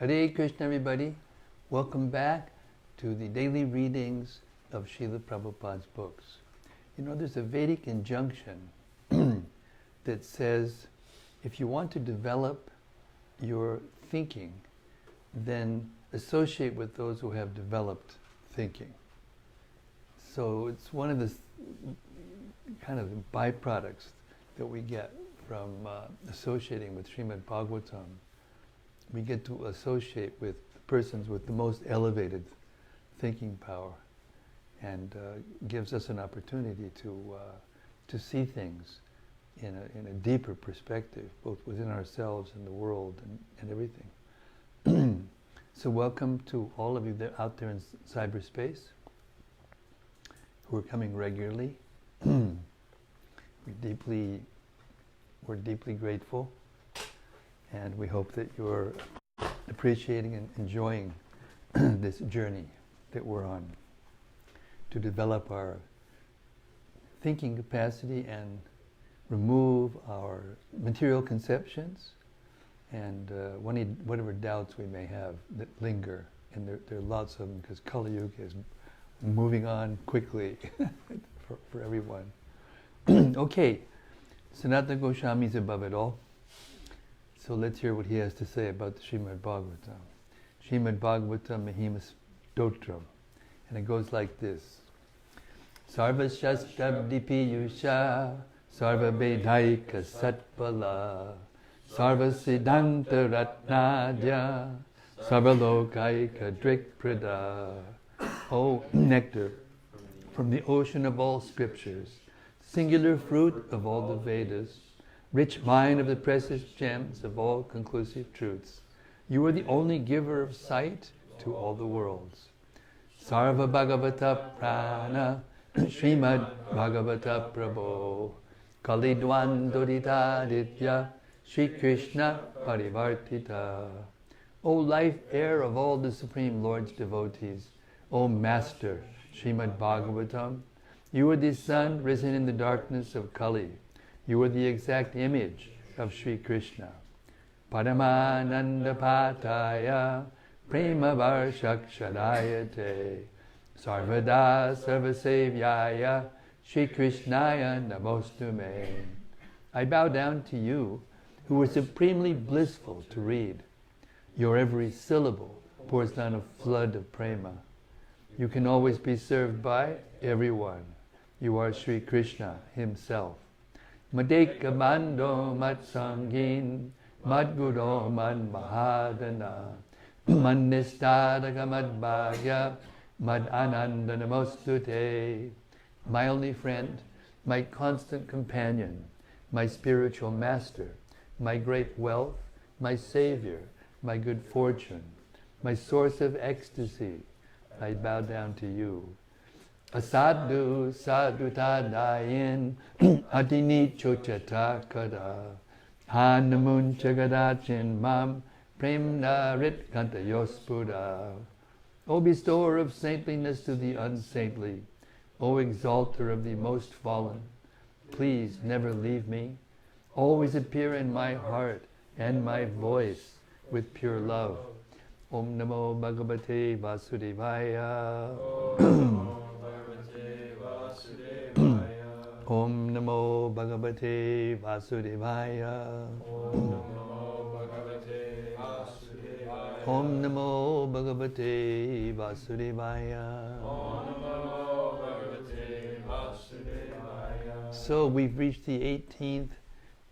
Hare Krishna, everybody. Welcome back to the daily readings of Srila Prabhupada's books. You know, there's a Vedic injunction that says if you want to develop your thinking, then associate with those who have developed thinking. So it's one of the kind of byproducts that we get from associating with Srimad-Bhagavatam. We get to associate with persons with the most elevated thinking power, and gives us an opportunity to see things in a deeper perspective, both within ourselves and the world and everything. So welcome to all of you out there in cyberspace who are coming regularly. We're deeply grateful, and we hope that you're appreciating and enjoying this journey that we're on to develop our thinking capacity and remove our material conceptions and whatever doubts we may have that linger. And there are lots of them, because Kali Yuga is moving on quickly for everyone. Okay, Sanatana Goswami is above it all. So let's hear what he has to say about the Srimad-Bhagavatam. Srimad-Bhagavatam Mahima Stotram. And it goes like this. Sarva Shastabdi Piyusha Sarva Vedhaika Satpala Sarva Siddhanta Ratnadya Sarva Lokaika Drikprada. O nectar from the ocean of all scriptures, singular fruit of all the Vedas, rich mine of the precious gems of all conclusive truths, you are the only giver of sight to all the worlds. Sarva Bhagavata Prana Srimad Bhagavata Prabho Kalidwan Doditaditya Sri Krishna Parivartita. O life air of all the Supreme Lord's devotees, O Master Srimad Bhagavatam, you are the sun risen in the darkness of Kali. You are the exact image of Sri Krishna. Paramananda Pataya Prema Varshakshadayate Sarvada Sarvasevyaya Sri Krishnaya Namostume. I bow down to you, who are supremely blissful to read. Your every syllable pours down a flood of prema. You can always be served by everyone. You are Sri Krishna himself. Madeka Mando Matsangin Madguro Man Mahadana Manistadaka Madbhagya Mad Ananda Namostute. My only friend, my constant companion, my spiritual master, my great wealth, my savior, my good fortune, my source of ecstasy, I bow down to you. Asadu sadutadayin adini chochatakada hanamun chagadachin mam premna rit kantayospura. O bestower of saintliness to the unsaintly, O exalter of the most fallen, please never leave me. Always appear in my heart and my voice with pure love. Om Namo Bhagavate Vasudevaya. Om Namo Bhagavate Vasudevaya. Om Namo Bhagavate Vasudevaya. So we've reached the 18th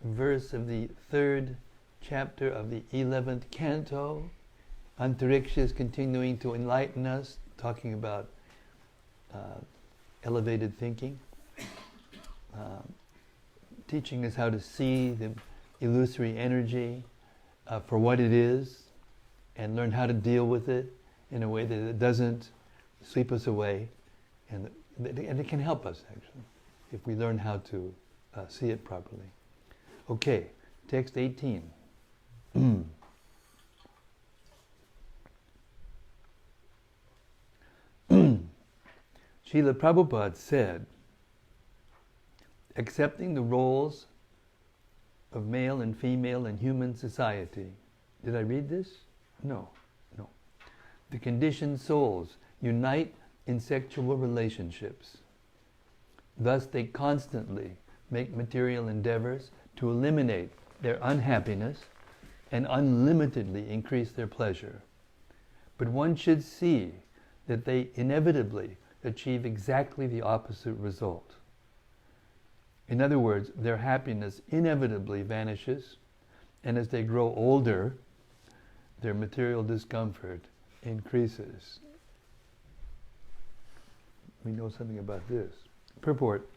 verse of the 3rd chapter of the 11th canto. Antariksha is continuing to enlighten us, talking about elevated thinking, teaching us how to see the illusory energy for what it is, and learn how to deal with it in a way that it doesn't sweep us away, and it can help us, actually, if we learn how to see it properly. Okay, text 18. Srila Prabhupada said, accepting the roles of male and female in human society. Did I read this? No, no. The conditioned souls unite in sexual relationships. Thus they constantly make material endeavors to eliminate their unhappiness and unlimitedly increase their pleasure. But one should see that they inevitably achieve exactly the opposite result. In other words, their happiness inevitably vanishes, and as they grow older, their material discomfort increases. We know something about this. Purport.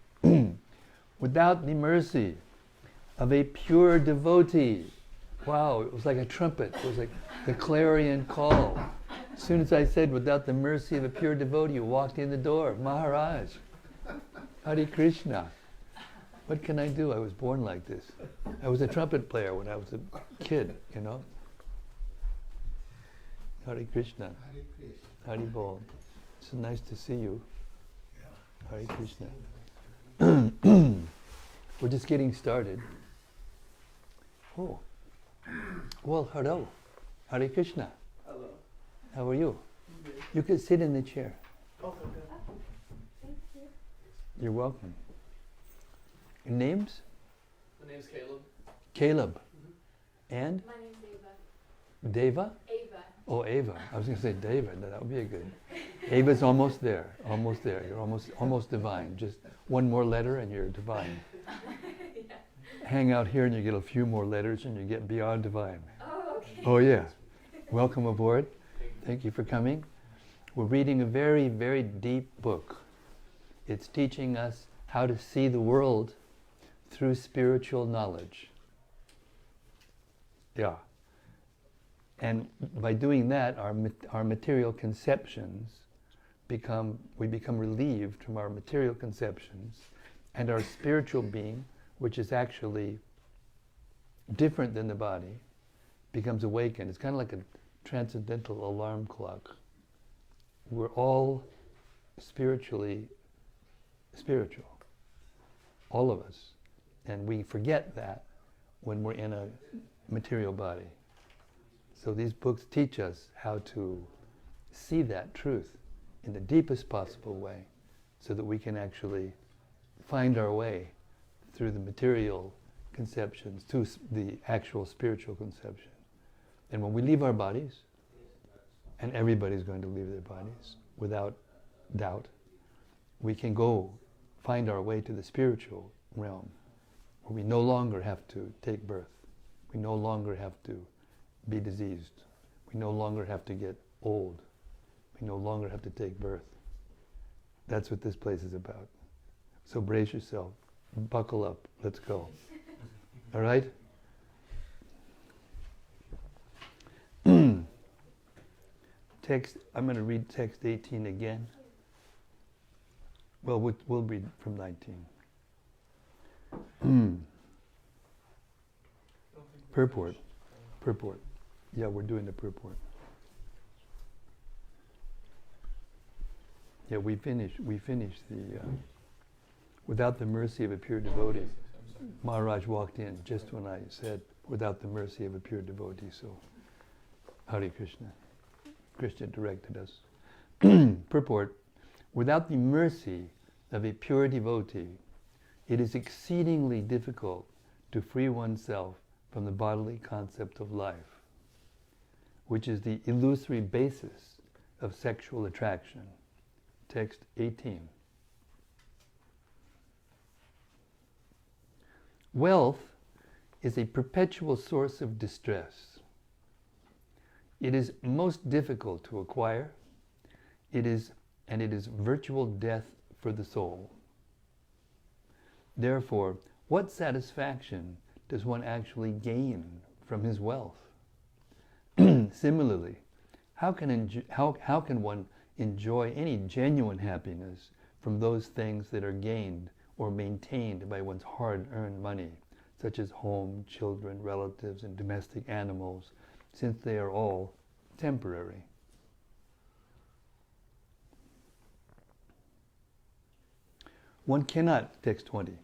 Without the mercy of a pure devotee. Wow, it was like a trumpet. It was like the clarion call. As soon as I said, without the mercy of a pure devotee, you walked in the door. Maharaj. Hare Krishna. What can I do? I was born like this. I was a trumpet player when I was a kid, you know. Hare Krishna. Hare Krishna. Hare Bol. It's nice to see you. Hare Krishna. We're just getting started. Oh. Well, hello. Hare Krishna. Hello. How are you? You can sit in the chair. Okay. You're welcome. Your names? My name's Caleb. Caleb. And? My name's Ava. Deva? Ava. Oh, Ava. I was going to say David. That would be a good. Ava's almost there. Almost there. You're almost divine. Just one more letter and you're divine. Yeah. Hang out here and you get a few more letters and you get beyond divine. Oh, okay. Oh, yeah. Welcome aboard. Thank you for coming. We're reading a very, very deep book. It's teaching us how to see the world through spiritual knowledge. Yeah. And by doing that, our material conceptions we become relieved from our material conceptions, and our spiritual being, which is actually different than the body, becomes awakened. It's kind of like a transcendental alarm clock. We're all spiritually spiritual. All of us. And we forget that when we're in a material body. So these books teach us how to see that truth in the deepest possible way so that we can actually find our way through the material conceptions to the actual spiritual conception. And when we leave our bodies, and everybody's going to leave their bodies without doubt, we can go find our way to the spiritual realm where we no longer have to take birth. We no longer have to be diseased. We no longer have to get old. We no longer have to take birth. That's what this place is about. So brace yourself, buckle up, let's go. All right? Text, I'm going to read text 18 again. Well, we'll read from 19. Purport. Yeah, we're doing the purport. Yeah, we finished the without the mercy of a pure devotee. Maharaj walked in just when I said without the mercy of a pure devotee. So, Hare Krishna. Krishna directed us. Purport. Without the mercy of a pure devotee, it is exceedingly difficult to free oneself from the bodily concept of life, which is the illusory basis of sexual attraction. Text 18. Wealth is a perpetual source of distress. It is most difficult to acquire. It is virtual death for the soul. Therefore, what satisfaction does one actually gain from his wealth? Similarly, how can one enjoy any genuine happiness from those things that are gained or maintained by one's hard-earned money, such as home, children, relatives, and domestic animals, since they are all temporary? One cannot, text 20,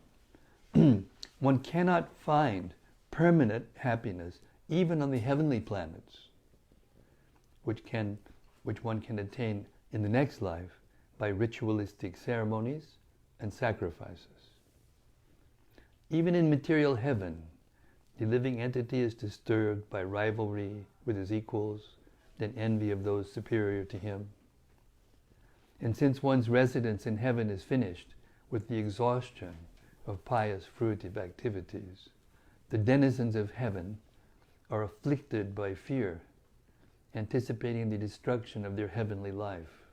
one cannot find permanent happiness even on the heavenly planets. which one can attain in the next life by ritualistic ceremonies and sacrifices. Even in material heaven, the living entity is disturbed by rivalry with his equals, then envy of those superior to him. And since one's residence in heaven is finished with the exhaustion of pious fruitive activities, the denizens of heaven are afflicted by fear, anticipating the destruction of their heavenly life.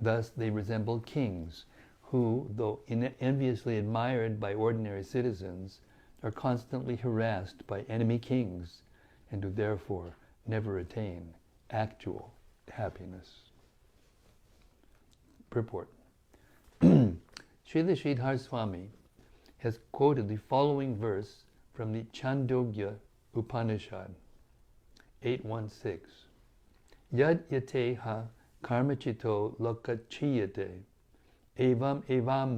Thus they resemble kings who, though enviously admired by ordinary citizens, are constantly harassed by enemy kings and who therefore never attain actual happiness. Purport. Srila Sridhar Swami has quoted the following verse from the Chandogya Upanishad 8.1.6. Yad yateha karmachito lokachiyate evam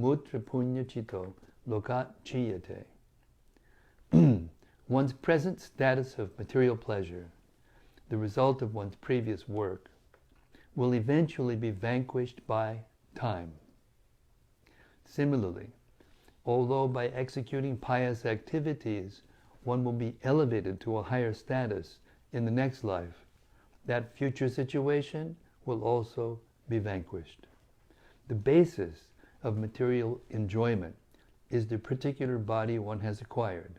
mutra punyachito lokachiyate. One's present status of material pleasure, the result of one's previous work, will eventually be vanquished by time. Similarly, although by executing pious activities one will be elevated to a higher status in the next life, that future situation will also be vanquished. The basis of material enjoyment is the particular body one has acquired.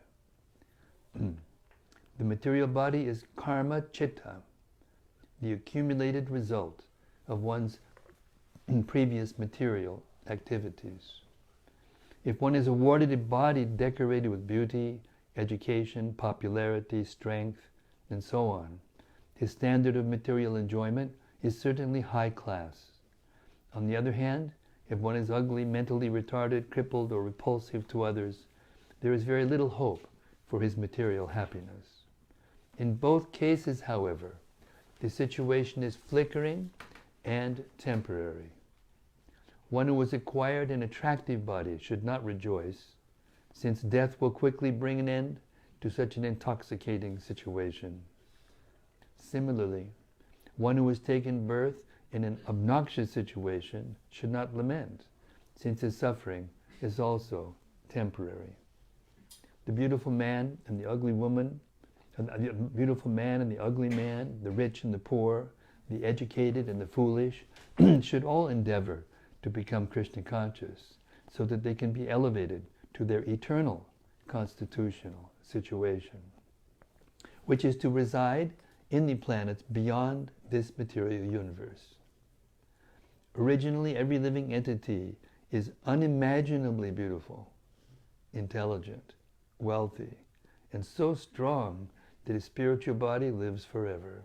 The material body is karma chitta, the accumulated result of one's previous material activities. If one is awarded a body decorated with beauty, education, popularity, strength, and so on, his standard of material enjoyment is certainly high class. On the other hand, if one is ugly, mentally retarded, crippled, or repulsive to others, there is very little hope for his material happiness. In both cases, however, the situation is flickering and temporary. One who has acquired an attractive body should not rejoice, since death will quickly bring an end to such an intoxicating situation. Similarly, one who has taken birth in an obnoxious situation should not lament, since his suffering is also temporary. The beautiful man and the ugly woman, the beautiful man and the ugly man, the rich and the poor, the educated and the foolish, should all endeavor to become Krishna conscious, so that they can be elevated to their eternal constitutional situation, which is to reside in the planets beyond this material universe. Originally, every living entity is unimaginably beautiful, intelligent, wealthy, and so strong that his spiritual body lives forever.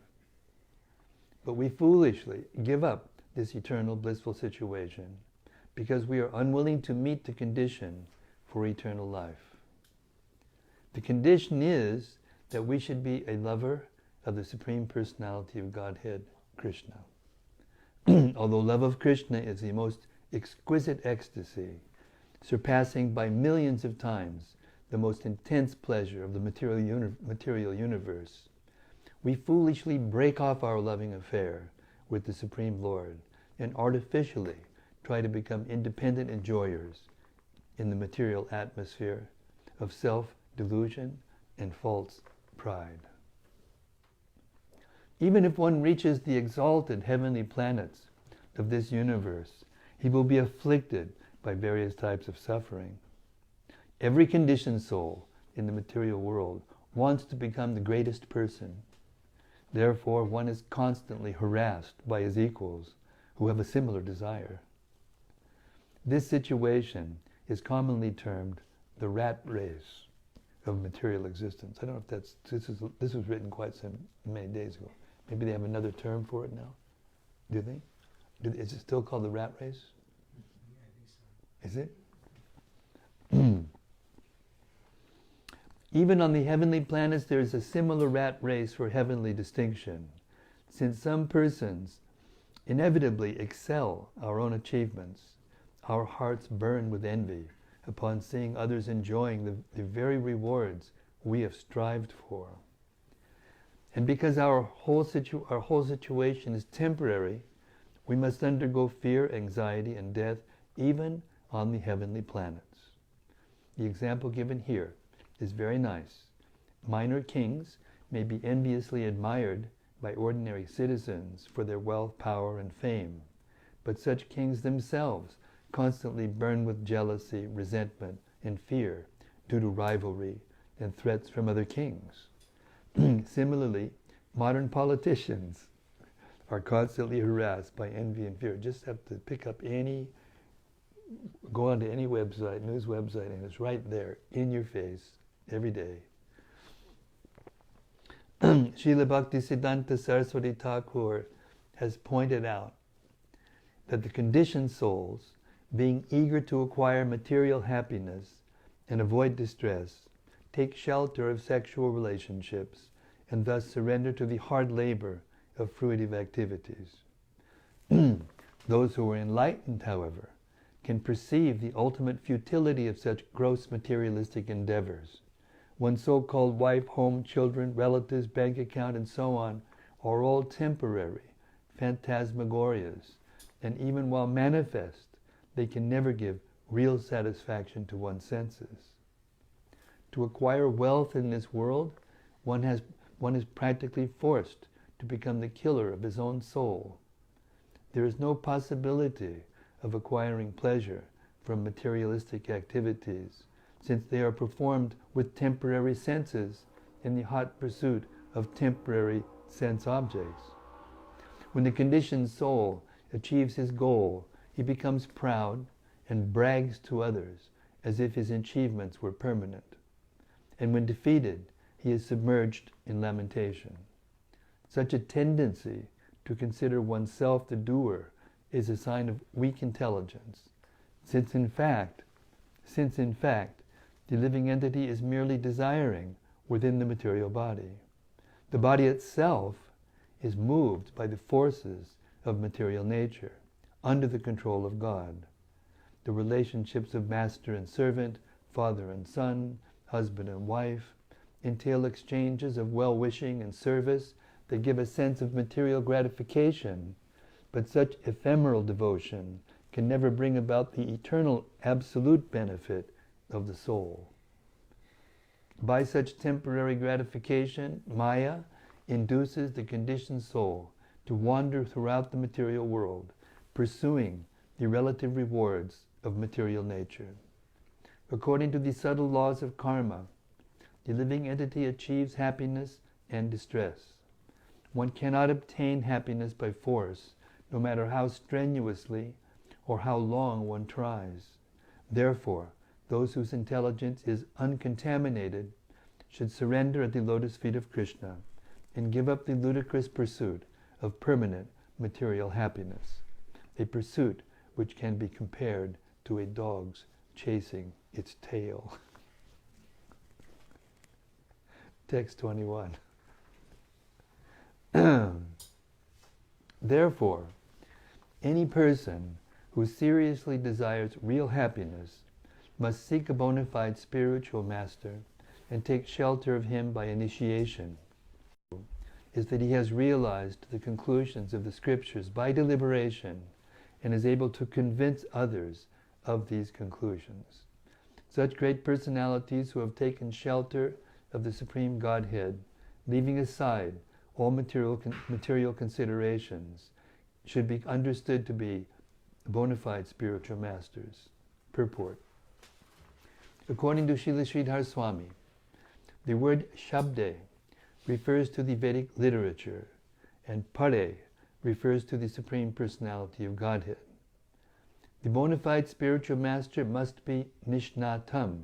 But we foolishly give up this eternal blissful situation because we are unwilling to meet the condition for eternal life. The condition is that we should be a lover of the Supreme Personality of Godhead, Krishna. Although love of Krishna is the most exquisite ecstasy, surpassing by millions of times the most intense pleasure of the material universe, we foolishly break off our loving affair with the Supreme Lord and artificially try to become independent enjoyers in the material atmosphere of self-delusion and false pride. Even if one reaches the exalted heavenly planets of this universe, he will be afflicted by various types of suffering. Every conditioned soul in the material world wants to become the greatest person. Therefore, one is constantly harassed by his equals who have a similar desire. This situation is commonly termed the rat race of material existence. I don't know if this was written quite many days ago. Maybe they have another term for it now. Do they? Is it still called the rat race? Yeah, I think so. Is it? Even on the heavenly planets, there is a similar rat race for heavenly distinction, since some persons inevitably excel our own achievements. Our hearts burn with envy upon seeing others enjoying the very rewards we have strived for. And because our whole situation is temporary, we must undergo fear, anxiety, and death even on the heavenly planets. The example given here is very nice. Minor kings may be enviously admired by ordinary citizens for their wealth, power, and fame, but such kings themselves constantly burn with jealousy, resentment, and fear due to rivalry and threats from other kings. Similarly, modern politicians are constantly harassed by envy and fear. Just have to go onto any website, news website, and it's right there, in your face, every day. Srila Bhaktisiddhanta Saraswati Thakur has pointed out that the conditioned souls, being eager to acquire material happiness and avoid distress, take shelter of sexual relationships and thus surrender to the hard labor of fruitive activities. Those who are enlightened, however, can perceive the ultimate futility of such gross materialistic endeavors. One's so-called wife, home, children, relatives, bank account, and so on are all temporary, phantasmagorias, and even while manifest, they can never give real satisfaction to one's senses. To acquire wealth in this world, one is practically forced to become the killer of his own soul. There is no possibility of acquiring pleasure from materialistic activities, since they are performed with temporary senses in the hot pursuit of temporary sense objects. When the conditioned soul achieves his goal, he becomes proud and brags to others as if his achievements were permanent. And when defeated, he is submerged in lamentation. Such a tendency to consider oneself the doer is a sign of weak intelligence, since in fact, the living entity is merely desiring within the material body. The body itself is moved by the forces of material nature, under the control of God. The relationships of master and servant, father and son, husband and wife, entail exchanges of well-wishing and service that give a sense of material gratification, but such ephemeral devotion can never bring about the eternal absolute benefit of the soul. By such temporary gratification, Maya induces the conditioned soul to wander throughout the material world, pursuing the relative rewards of material nature. According to the subtle laws of karma, the living entity achieves happiness and distress. One cannot obtain happiness by force, no matter how strenuously or how long one tries. Therefore, those whose intelligence is uncontaminated should surrender at the lotus feet of Krishna and give up the ludicrous pursuit of permanent material happiness, a pursuit which can be compared to a dog's chasing its tail. Text 21. Therefore, any person who seriously desires real happiness must seek a bona fide spiritual master and take shelter of him by initiation. Is that he has realized the conclusions of the scriptures by deliberation and is able to convince others of these conclusions. Such great personalities who have taken shelter of the Supreme Godhead, leaving aside all material considerations, should be understood to be bona fide spiritual masters. Purport. According to Srila Sridhar Swami, the word Shabde refers to the Vedic literature, and Pare refers to the Supreme Personality of Godhead. The bona fide spiritual master must be Nishnatam,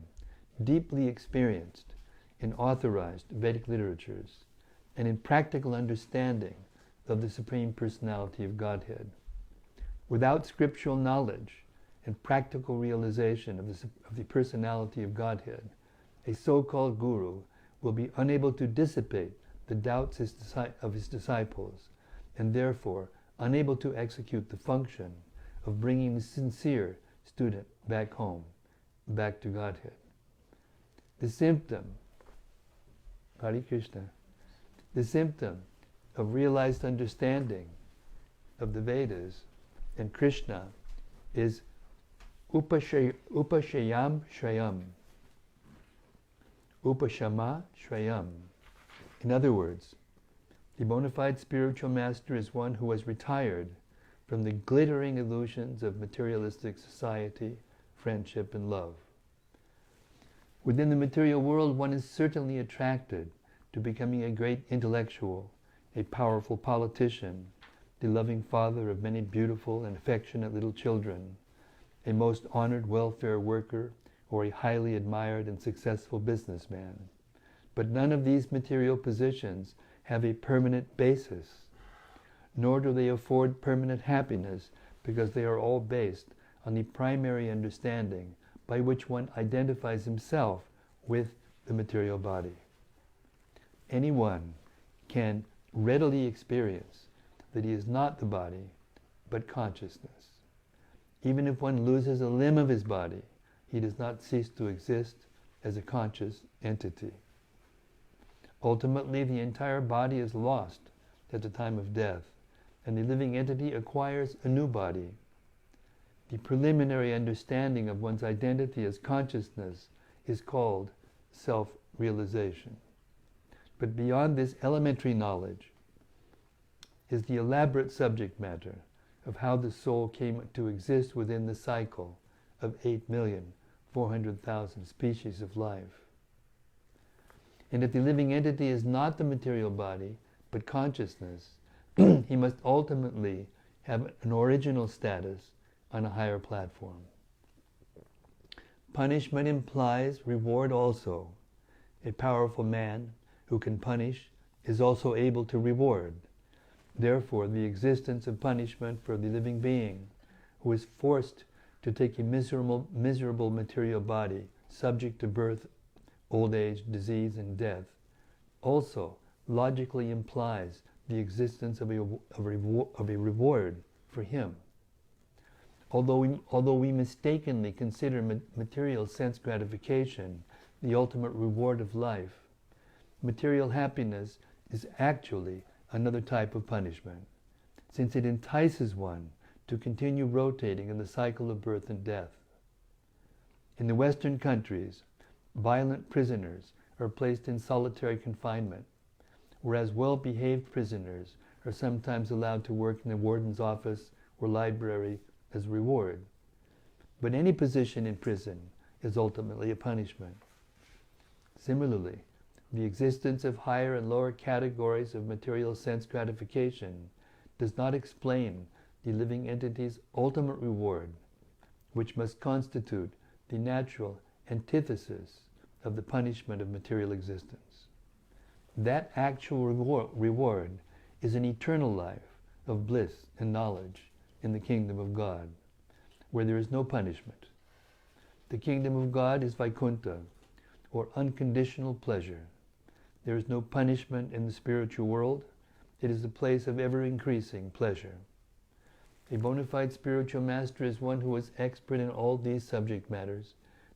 deeply experienced in authorized Vedic literatures, and in practical understanding of the Supreme Personality of Godhead. Without scriptural knowledge and practical realization of the Personality of Godhead, a so-called guru will be unable to dissipate the doubts of his disciples, and therefore unable to execute the function of bringing the sincere student back home, back to Godhead. The symptom, Hare Krishna, The symptom of realized understanding of the Vedas and Krishna is upashayam shrayam. Upashama shrayam. In other words, the bona fide spiritual master is one who has retired from the glittering illusions of materialistic society, friendship, and love. Within the material world, one is certainly attracted to becoming a great intellectual, a powerful politician, the loving father of many beautiful and affectionate little children, a most honored welfare worker, or a highly admired and successful businessman. But none of these material positions have a permanent basis, nor do they afford permanent happiness, because they are all based on the primary understanding by which one identifies himself with the material body. Anyone can readily experience that he is not the body, but consciousness. Even if one loses a limb of his body, he does not cease to exist as a conscious entity. Ultimately, the entire body is lost at the time of death, and the living entity acquires a new body. The preliminary understanding of one's identity as consciousness is called self-realization. But beyond this elementary knowledge is the elaborate subject matter of how the soul came to exist within the cycle of 8,400,000 species of life. And if the living entity is not the material body, but consciousness, he must ultimately have an original status on a higher platform. Punishment implies reward also. A powerful man who can punish is also able to reward. Therefore, the existence of punishment for the living being who is forced to take a miserable material body, subject to birth, old age, disease, and death, also logically implies the existence of a reward for him. Although we mistakenly consider material sense gratification the ultimate reward of life, material happiness is actually another type of punishment, since it entices one to continue rotating in the cycle of birth and death. In the Western countries, violent prisoners are placed in solitary confinement, whereas well-behaved prisoners are sometimes allowed to work in the warden's office or library as reward. But any position in prison is ultimately a punishment. Similarly, the existence of higher and lower categories of material sense gratification does not explain the living entity's ultimate reward, which must constitute the natural antithesis of the punishment of material existence. That actual reward is an eternal life of bliss and knowledge in the kingdom of God, where there is no punishment. The kingdom of God is Vaikuntha, or unconditional pleasure. There is no punishment in the spiritual world. It is a place of ever-increasing pleasure. A bona fide spiritual master is one who is expert in all these subject matters,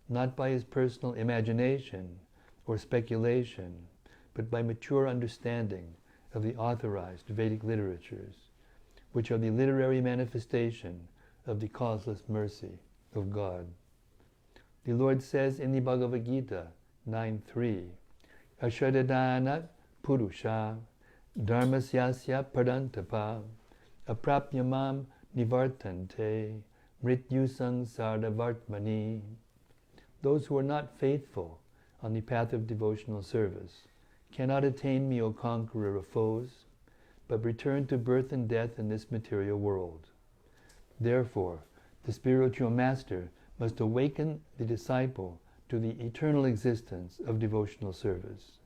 not by his personal imagination or speculation, but by mature understanding of the authorized Vedic literatures, which are the literary manifestation of the causeless mercy of God. The Lord says in the Bhagavad Gita 9.3, Ashadadana Purusha Dharmasyasya Parantapa Aprapyamam Nivartante Mrityusang Sardavartmani. Those who are not faithful on the path of devotional service cannot attain me, O conqueror of foes, but return to birth and death in this material world. Therefore, the spiritual master must awaken the disciple to the eternal existence of devotional service.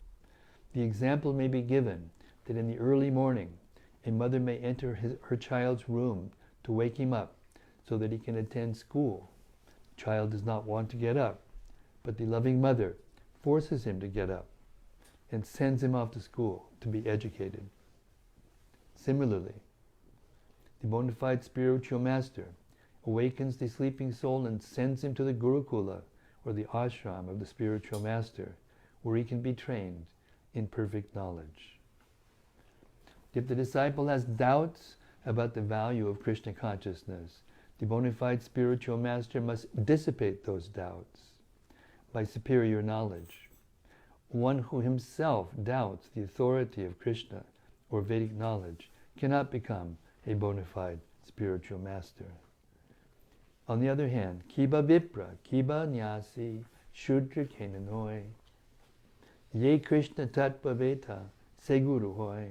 The example may be given that in the early morning, a mother may enter her child's room to wake him up so that he can attend school. The child does not want to get up, but the loving mother forces him to get up and sends him off to school to be educated. Similarly, the bona fide spiritual master awakens the sleeping soul and sends him to the Gurukula, or the ashram of the spiritual master, where he can be trained in perfect knowledge. If the disciple has doubts about the value of Krishna consciousness, the bona fide spiritual master must dissipate those doubts by superior knowledge. One who himself doubts the authority of Krishna or Vedic knowledge cannot become a bona fide spiritual master. On the other hand, kiba vipra, kiba nyasi, shudra kenanoi, ye Krishna tattva veta, seguru hoy.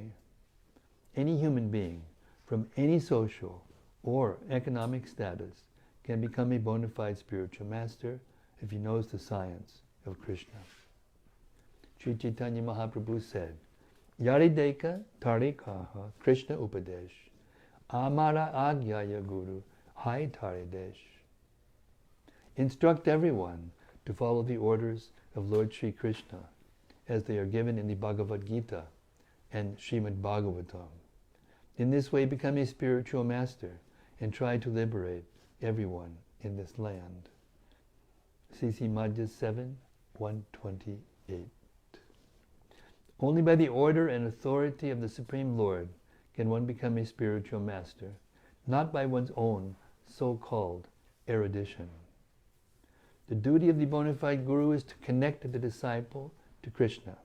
Any human being from any social or economic status can become a bona fide spiritual master if he knows the science of Krishna. Sri Chaitanya Mahaprabhu said, Yarideka tarikaha Krishna upadesh, amara agyaya guru hai taridesh. Instruct everyone to follow the orders of Lord Sri Krishna as they are given in the Bhagavad Gita and Srimad-Bhagavatam. In this way become a spiritual master and try to liberate everyone in this land. C.C. Madhya 7, 128. Only by the order and authority of the Supreme Lord can one become a spiritual master, not by one's own so-called erudition. The duty of the bona fide guru is to connect the disciple to Krishna.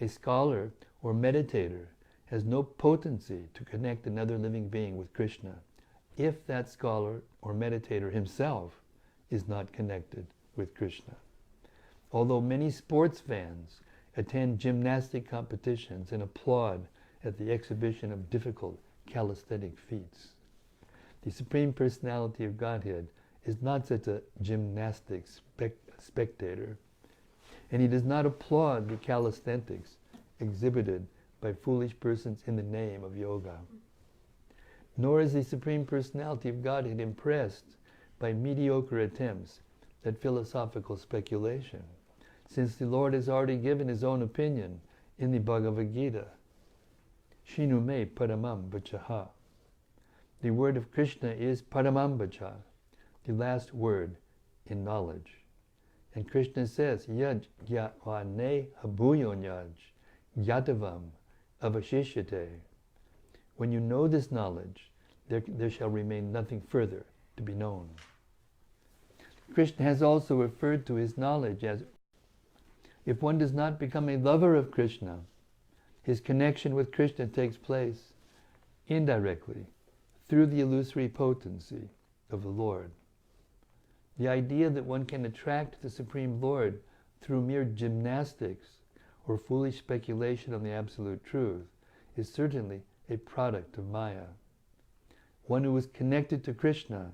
A scholar or meditator has no potency to connect another living being with Krishna if that scholar or meditator himself is not connected with Krishna. Although many sports fans attend gymnastic competitions and applaud at the exhibition of difficult calisthenic feats, the Supreme Personality of Godhead is not such a gymnastic spectator, and he does not applaud the calisthenics exhibited by foolish persons in the name of yoga. Nor is the Supreme Personality of Godhead impressed by mediocre attempts at philosophical speculation, since the Lord has already given his own opinion in the Bhagavad Gita. Shinu me paramam vachaha. The word of Krishna is paramam vacha, the last word in knowledge. And Krishna says, Yaj yavane abhuyonyaj yatavam avashishyate. When you know this knowledge, there shall remain nothing further to be known. Krishna has also referred to his knowledge as, if one does not become a lover of Krishna, his connection with Krishna takes place indirectly through the illusory potency of the Lord. The idea that one can attract the Supreme Lord through mere gymnastics or foolish speculation on the absolute truth is certainly a product of Maya. One who is connected to Krishna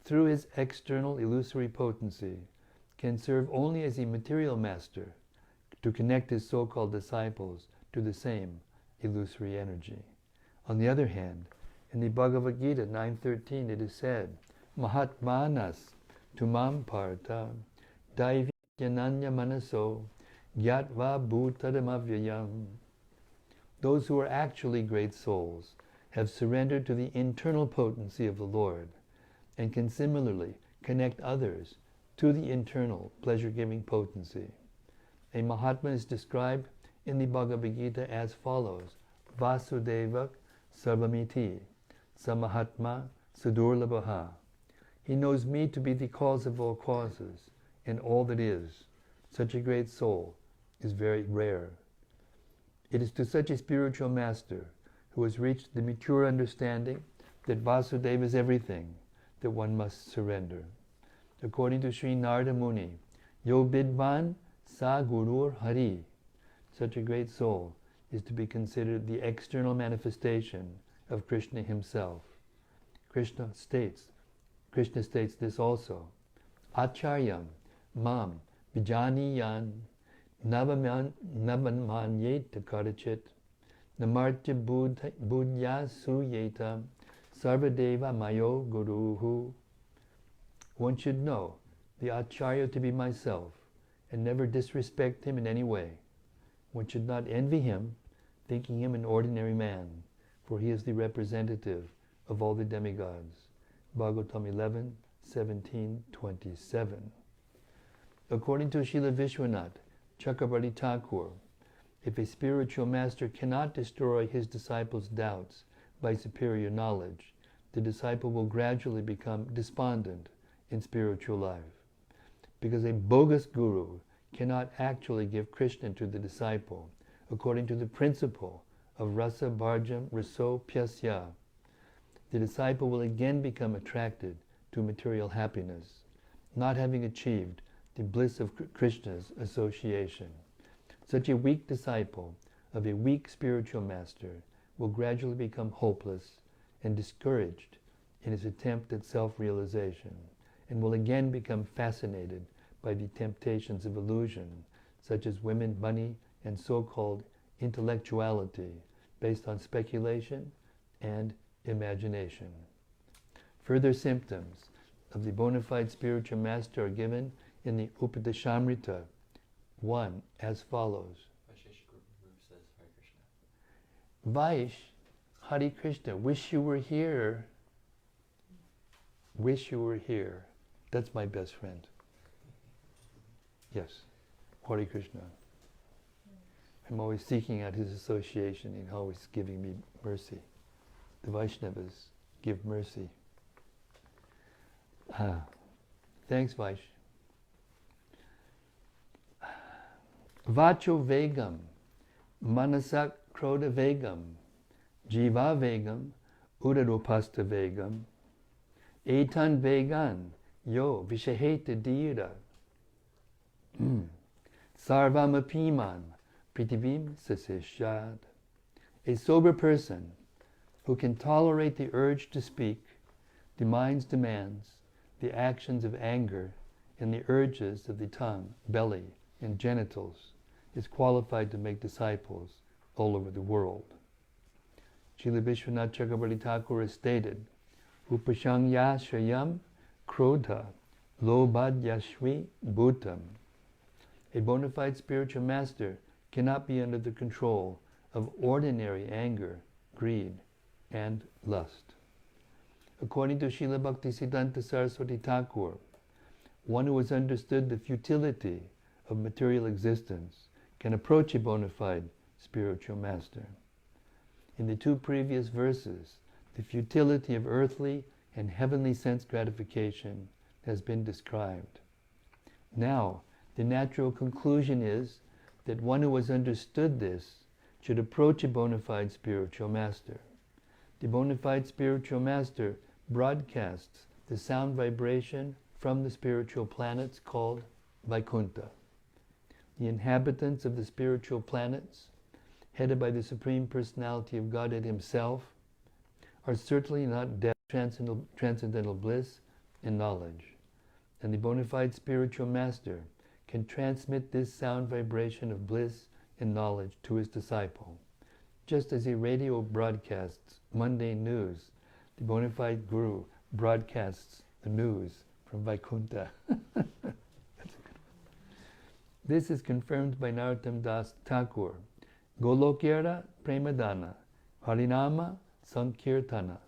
through his external illusory potency can serve only as a material master to connect his so-called disciples to the same illusory energy. On the other hand, in the Bhagavad Gita 9.13 it is said, Mahatmanas tumam partha daivi yananya manaso gyatva bhutadamavyayam. Those who are actually great souls have surrendered to the internal potency of the Lord and can similarly connect others to the internal pleasure-giving potency. A Mahatma is described in the Bhagavad Gita as follows: Vasudeva Sarvamiti Samahatma Sudurlabhaha. He knows me to be the cause of all causes and all that is. Such a great soul is very rare. It is to such a spiritual master who has reached the mature understanding that Vasudeva is everything that one must surrender. According to Sri Narada Muni, Yo Bidvan Sa Gurur Hari. Such a great soul is to be considered the external manifestation of Krishna himself. Krishna states this also. Acharyam mam vijaniyan navamanyet karachit namartya buddhya suyeta sarvadeva mayo guruhu. One should know the Acharya to be myself and never disrespect him in any way. One should not envy him, thinking him an ordinary man, for he is the representative of all the demigods. Bhagavatam 11, 17, 27. According to Srila Vishwanath Chakravarti Thakur, If a spiritual master cannot destroy his disciples' doubts by superior knowledge, the disciple will gradually become despondent in spiritual life. Because a bogus guru cannot actually give Krishna to the disciple according to the principle of rasa bharjam raso pyasya, the disciple will again become attracted to material happiness, not having achieved the bliss of Krishna's association. Such a weak disciple of a weak spiritual master will gradually become hopeless and discouraged in his attempt at self-realization, and will again become fascinated by the temptations of illusion, such as women, money, and so-called intellectuality based on speculation and imagination. Further symptoms of the bona fide spiritual master are given in the Upadeshamrita 1 as follows. Vaish, Hare Krishna, wish you were here. Wish you were here. That's my best friend. Yes, Hare Krishna. I'm always seeking out his association and always giving me mercy. The Vaishnavas give mercy. Thanks, Vaish. Vacho vegam, manasak kroda vegam, jiva vegam, udaropasta vegam, etan vegan, yo vishaheta dira, sarvam apiman, pritibim sasishad. A sober person who can tolerate the urge to speak, the mind's demands, the actions of anger, and the urges of the tongue, belly, and genitals, is qualified to make disciples all over the world. Srila Vishwanath Chakravarti Thakur has stated, Upashangya Shayam Krodha Lobhadyashvi Bhutam. A bona fide spiritual master cannot be under the control of ordinary anger, greed, and lust. According to Srila Bhaktisiddhanta Saraswati Thakur, one who has understood the futility of material existence can approach a bona fide spiritual master. In the two previous verses, the futility of earthly and heavenly sense gratification has been described. Now, the natural conclusion is that one who has understood this should approach a bona fide spiritual master. The bona fide spiritual master broadcasts the sound vibration from the spiritual planets called Vaikuntha. The inhabitants of the spiritual planets, headed by the Supreme Personality of Godhead Himself, are certainly not deaf to transcendental bliss and knowledge. And the bona fide spiritual master can transmit this sound vibration of bliss and knowledge to his disciple. Just as a radio broadcasts mundane news, the bona fide guru broadcasts the news from Vaikuntha. This is confirmed by Narottam Das Thakur. Golokera Premadana, Harinama Sankirtana.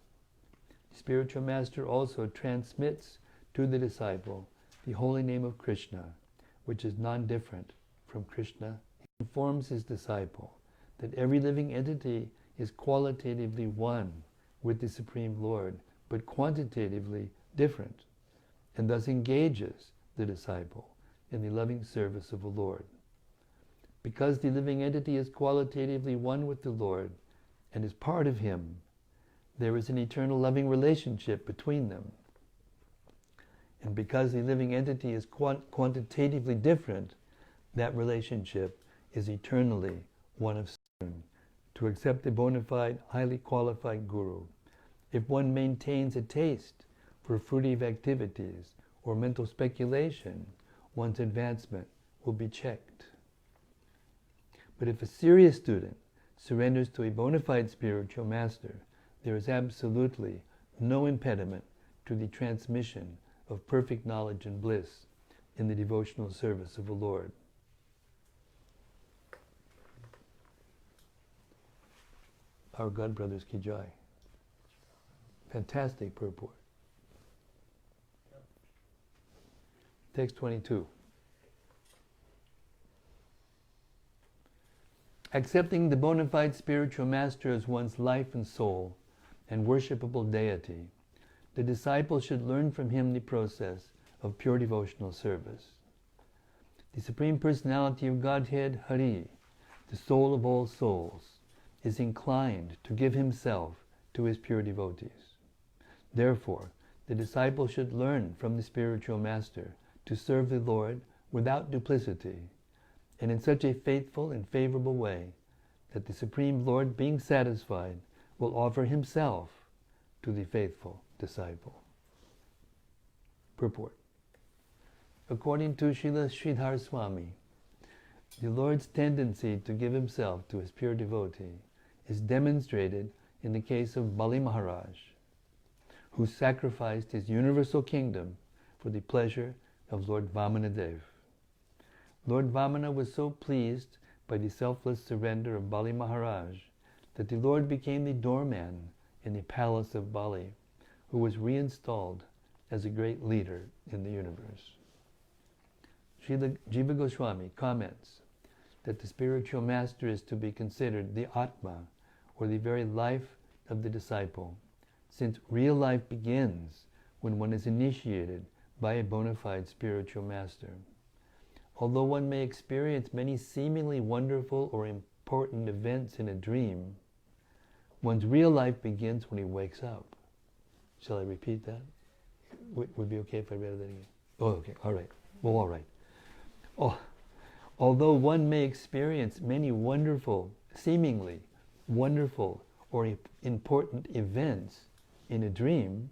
The spiritual master also transmits to the disciple the holy name of Krishna, which is non-different from Krishna. He informs his disciple that every living entity is qualitatively one with the Supreme Lord, but quantitatively different, and thus engages the disciple in the loving service of the Lord. Because the living entity is qualitatively one with the Lord and is part of Him, there is an eternal loving relationship between them. And because the living entity is quantitatively different, that relationship is eternally one of suffering. To accept a bona fide, highly qualified guru, if one maintains a taste for fruitive activities or mental speculation, one's advancement will be checked. But if a serious student surrenders to a bona fide spiritual master, there is absolutely no impediment to the transmission of perfect knowledge and bliss in the devotional service of the Lord. Our God Brothers Ki Jai. Fantastic purport. Text 22. Accepting the bona fide spiritual master as one's life and soul and worshipable deity, the disciple should learn from him the process of pure devotional service. The Supreme Personality of Godhead, Hari, the soul of all souls, is inclined to give himself to his pure devotees. Therefore, the disciple should learn from the spiritual master to serve the Lord without duplicity, and in such a faithful and favorable way that the Supreme Lord, being satisfied, will offer himself to the faithful disciple. Purport. According to Srila Sridhar Swami, the Lord's tendency to give himself to his pure devotee is demonstrated in the case of Bali Maharaj, who sacrificed his universal kingdom for the pleasure of Lord Vamanadev. Lord Vamana was so pleased by the selfless surrender of Bali Maharaj that the Lord became the doorman in the palace of Bali, who was reinstalled as a great leader in the universe. Srila Jiva Goswami comments that the spiritual master is to be considered the Atma, or the very life of the disciple, since real life begins when one is initiated by a bona fide spiritual master. Although one may experience many seemingly wonderful or important events in a dream, one's real life begins when he wakes up. Shall I repeat that? Would it be okay if I read that again? Oh, okay, all right. Well, all right. Oh, although one may experience many wonderful, seemingly wonderful or important events in a dream,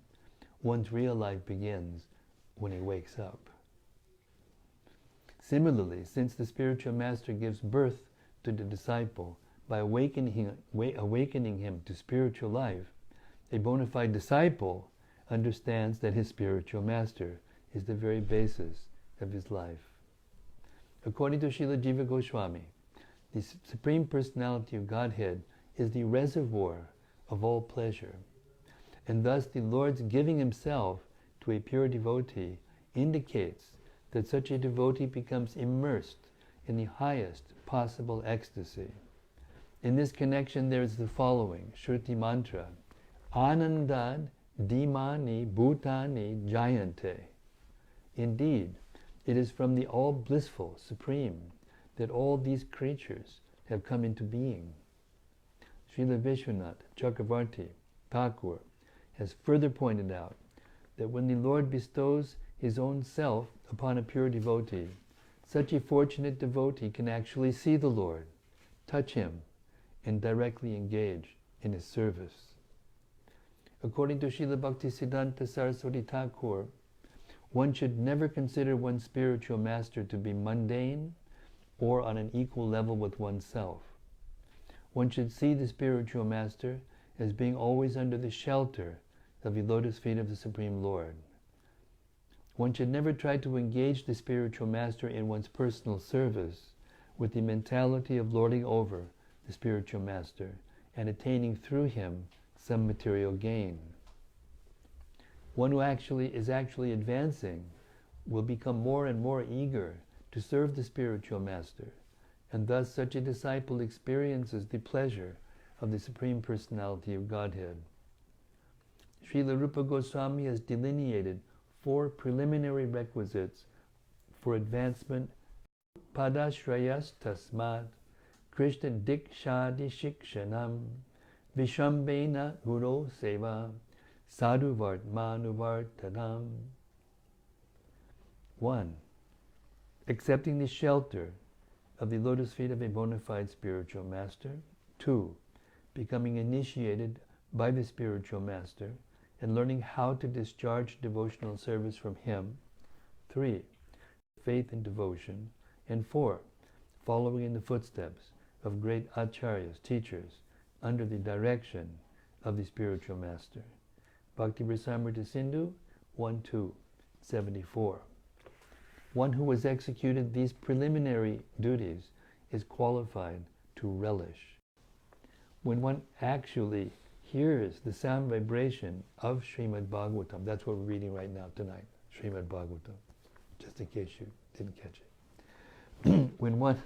one's real life begins when he wakes up. Similarly, since the spiritual master gives birth to the disciple by awakening him to spiritual life, a bona fide disciple understands that his spiritual master is the very basis of his life. According to Srila Jiva Goswami, the Supreme Personality of Godhead is the reservoir of all pleasure, and thus the Lord's giving himself to a pure devotee indicates that such a devotee becomes immersed in the highest possible ecstasy. In this connection there is the following Shruti mantra: Anandad Dimani Bhutani Jayante. Indeed, it is from the all-blissful Supreme that all these creatures have come into being. Srila Vishwanath Chakravarti Thakur has further pointed out that when the Lord bestows his own self upon a pure devotee, such a fortunate devotee can actually see the Lord, touch him, and directly engage in his service. According to Srila Bhaktisiddhanta Saraswati Thakur, one should never consider one's spiritual master to be mundane or on an equal level with oneself. One should see the spiritual master as being always under the shelter of the lotus feet of the Supreme Lord. One should never try to engage the spiritual master in one's personal service with the mentality of lording over the spiritual master and attaining through him some material gain. One who is actually advancing will become more and more eager to serve the spiritual master, and thus such a disciple experiences the pleasure of the Supreme Personality of Godhead. Srila Rupa Goswami has delineated 4 preliminary requisites for advancement: Padashrayas Tasmat, Krishna Dikshadi Shikshanam, Vishambena Guru Seva, Sadhu Vartmanuvartanam. 1. Accepting the shelter of the lotus feet of a bona fide spiritual master. 2. Becoming initiated by the spiritual master and learning how to discharge devotional service from him. 3. Faith and devotion. And 4. Following in the footsteps of great acharyas, teachers, under the direction of the spiritual master. Bhakti Rasamrita Sindhu 1.2.74. One who has executed these preliminary duties is qualified to relish. When one actually hears the sound vibration of Srimad-Bhagavatam, that's what we're reading right now tonight, Srimad-Bhagavatam, just in case you didn't catch it. when one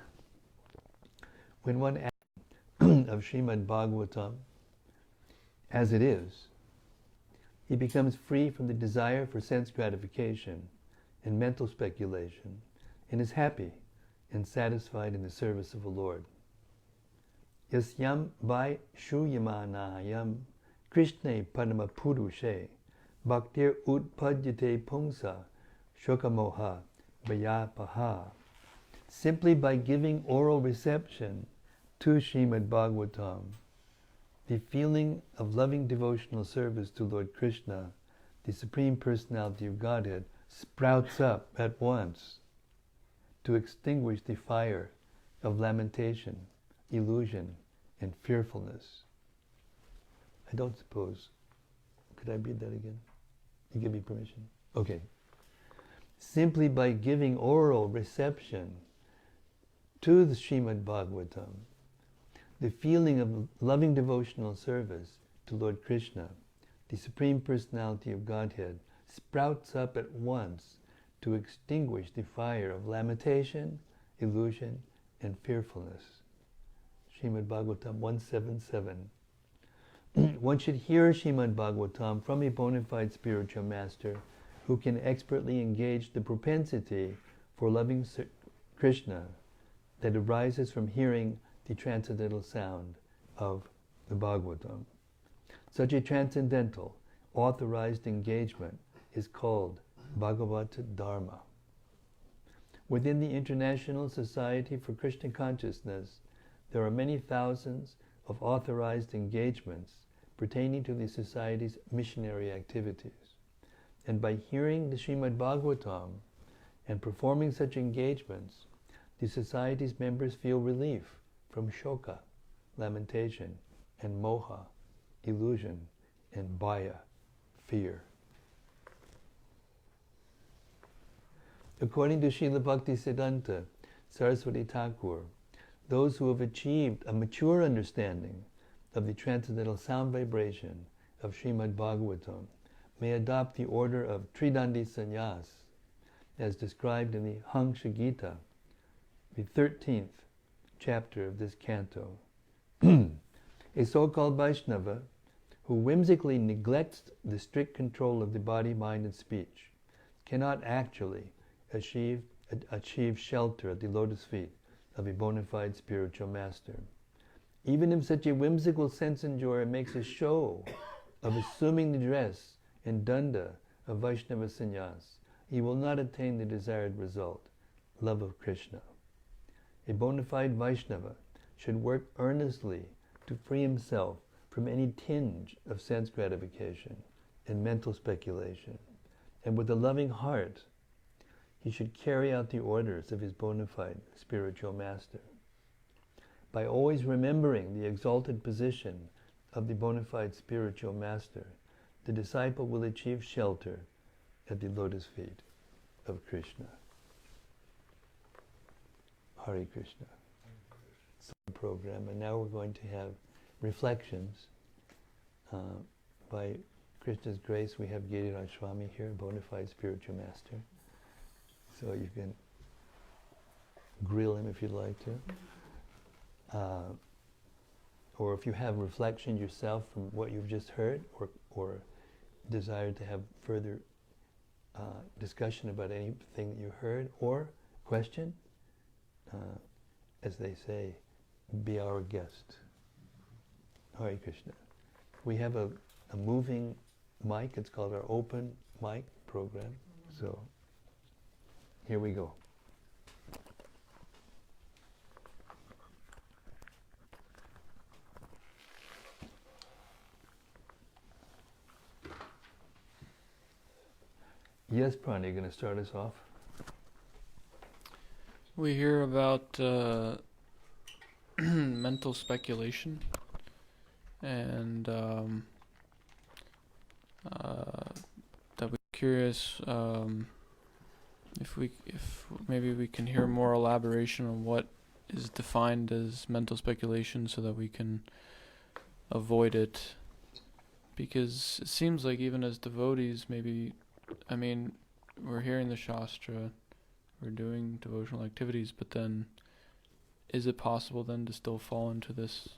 of Srimad-Bhagavatam as it is, he becomes free from the desire for sense gratification and mental speculation, and is happy and satisfied in the service of the Lord. Yasyam vai shuyamanayam Krishne padama purushe bhaktir utpadyate pungsa shokamoha vayapaha. Simply by giving oral reception to Srimad Bhagavatam, the feeling of loving devotional service to Lord Krishna, the Supreme Personality of Godhead, sprouts up at once to extinguish the fire of lamentation, illusion, and fearfulness. I don't suppose. Could I read that again? You give me permission? Okay. Simply by giving oral reception to the Srimad Bhagavatam, the feeling of loving devotional service to Lord Krishna, the Supreme Personality of Godhead, sprouts up at once to extinguish the fire of lamentation, illusion, and fearfulness. Srimad Bhagavatam 177. One should hear Srimad Bhagavatam from a bona fide spiritual master who can expertly engage the propensity for loving Krishna that arises from hearing the transcendental sound of the Bhagavatam. Such a transcendental, authorized engagement is called Bhagavata Dharma. Within the International Society for Krishna Consciousness, there are many thousands of authorized engagements pertaining to the Society's missionary activities. And by hearing the Srimad Bhagavatam and performing such engagements, the Society's members feel relief from shoka, lamentation, and moha, illusion, and bhaya, fear. According to Srila Bhaktisiddhanta Saraswati Thakur, those who have achieved a mature understanding of the transcendental sound vibration of Srimad Bhagavatam may adopt the order of Tridandi Sannyas, as described in the Hangsha Gita, the 13th chapter of this canto. A so-called Vaishnava who whimsically neglects the strict control of the body, mind, and speech cannot actually achieve shelter at the lotus feet of a bona fide spiritual master. Even if such a whimsical sense enjoyer makes a show of assuming the dress and danda of Vaishnava sannyas, he will not attain the desired result, love of Krishna. A bona fide Vaishnava should work earnestly to free himself from any tinge of sense gratification and mental speculation, and with a loving heart, he should carry out the orders of his bona fide spiritual master. By always remembering the exalted position of the bona fide spiritual master, the disciple will achieve shelter at the lotus feet of Krishna. Hare Krishna. Program, and now we're going to have reflections. By Krishna's grace, we have Giriraj Swami here, bona fide spiritual master. So you can grill him if you'd like to. Or if you have reflection yourself from what you've just heard, or desire to have further discussion about anything that you heard, or question, as they say, be our guest. Hare Krishna. We have a moving mic. It's called our open mic program. So here we go. Yes, Prana, you're going to start us off? We hear about mental speculation, and that we're curious if maybe we can hear more elaboration on what is defined as mental speculation, so that we can avoid it. Because it seems like even as devotees, we're hearing the Shastra, we're doing devotional activities, but then is it possible then to still fall into this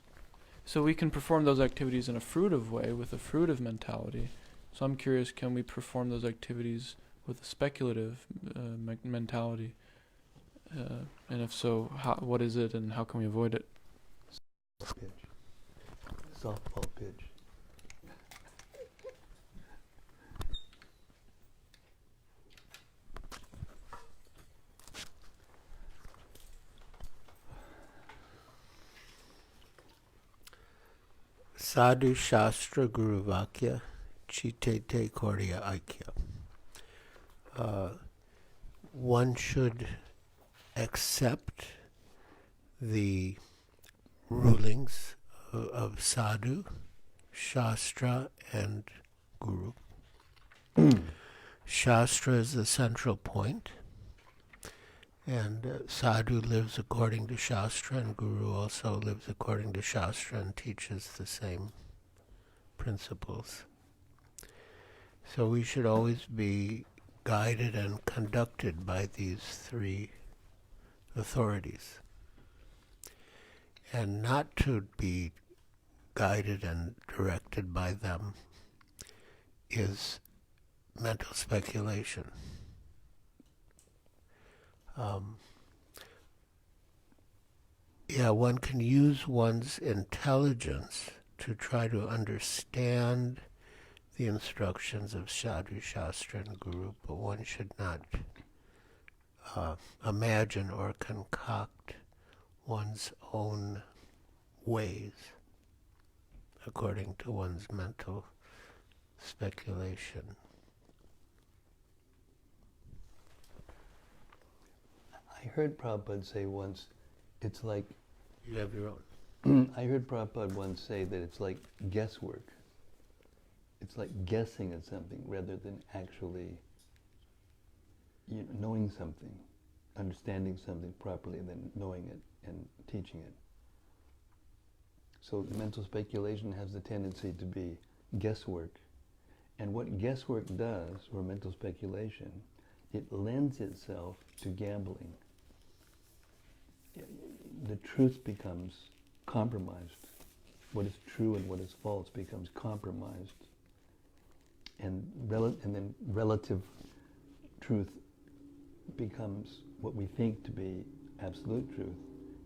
So we can perform those activities in a fruitive way with a fruitive mentality. So I'm curious, can we perform those activities with a speculative mentality? And if so, what is it and how can we avoid it? Pitch. Softball pitch. Sadhu Shastra Guru Vakya Chitete Korya Aikya. One should accept the rulings of Sadhu, Shastra, and Guru. Shastra is the central point, and Sadhu lives according to Shastra, and Guru also lives according to Shastra and teaches the same principles. So we should always be guided and conducted by these three authorities. And not to be guided and directed by them is mental speculation. One can use one's intelligence to try to understand the instructions of Sadhu, Shastra, and Guru, but one should not imagine or concoct one's own ways according to one's mental speculation. I heard Prabhupada say once, it's like... You have your own. I heard Prabhupada once say that it's like guesswork. It's like guessing at something rather than actually knowing something, understanding something properly, and then knowing it and teaching it. So mental speculation has the tendency to be guesswork. And what guesswork does, or mental speculation, it lends itself to gambling. The truth becomes compromised. What is true and what is false becomes compromised. And then relative truth becomes what we think to be absolute truth.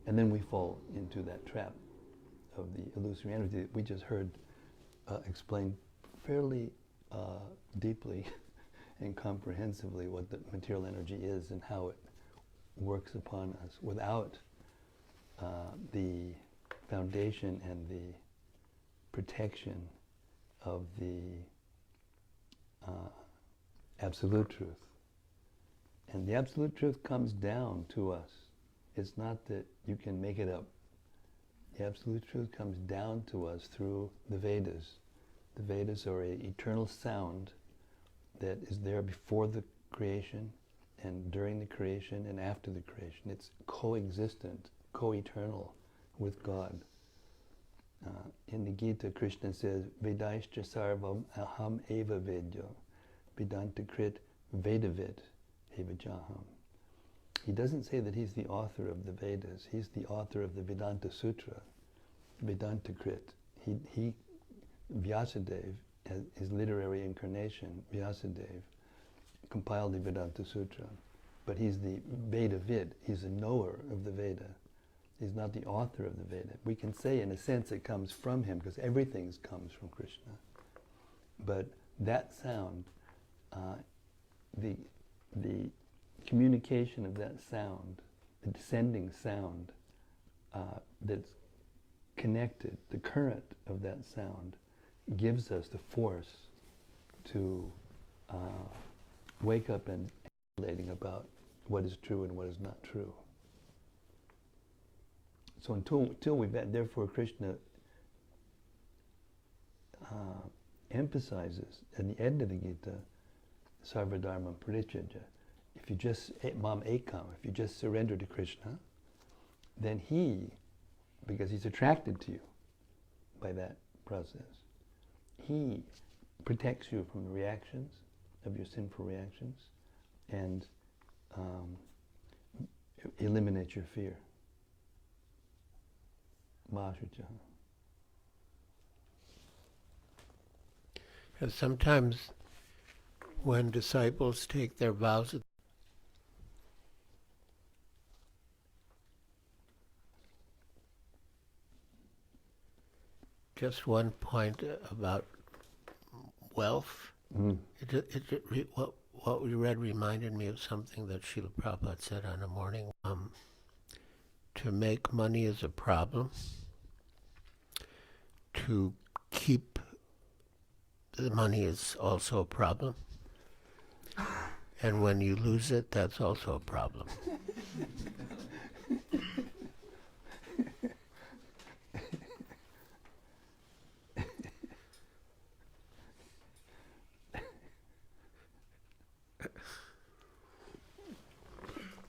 And then we fall into that trap of the illusory energy that we just heard explained fairly deeply and comprehensively what the material energy is and how it works upon us without the foundation and the protection of the absolute truth. And the absolute truth comes down to us. It's not that you can make it up. The absolute truth comes down to us through the Vedas. The Vedas are an eternal sound that is there before the creation and during the creation and after the creation. It's coexistent, co-eternal with God. In the Gita, Krishna says, Vedaishcha sarvam aham eva vedyo, Vedanta krit vedavid eva jaham. He doesn't say that he's the author of the Vedas. He's the author of the Vedanta Sutra, Vedanta krit. He Vyasadeva, his literary incarnation, Vyasadeva, compiled the Vedanta Sutra. But he's the Vedavid. He's a knower of the Veda. He's not the author of the Veda. We can say, in a sense, it comes from him, because everything comes from Krishna. But that sound, the communication of that sound, the descending sound that's connected, the current of that sound, gives us the force to wake up and speculating about what is true and what is not true. So until we've met, therefore Krishna emphasizes at the end of the Gita, Sarvadharma Parityajya. If you just, Mam Ekam, if you just surrender to Krishna, then he, because he's attracted to you by that process, he protects you from the reactions, of your sinful reactions, and eliminates your fear. Mahashucha. And sometimes when disciples take their vows, just one point about wealth. Mm. What we read reminded me of something that Srila Prabhupada said on a morning. To make money is a problem. To keep the money is also a problem. And when you lose it, that's also a problem.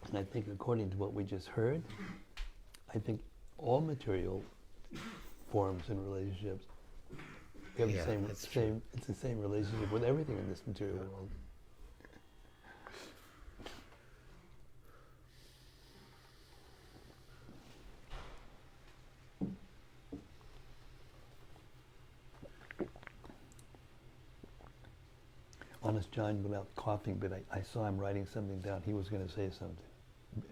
And I think according to what we just heard, I think all material forms and relationships have Yeah, the same, that's true. it's the same relationship with everything in this material world. Honest John, without coughing, but I saw him writing something down. He was going to say something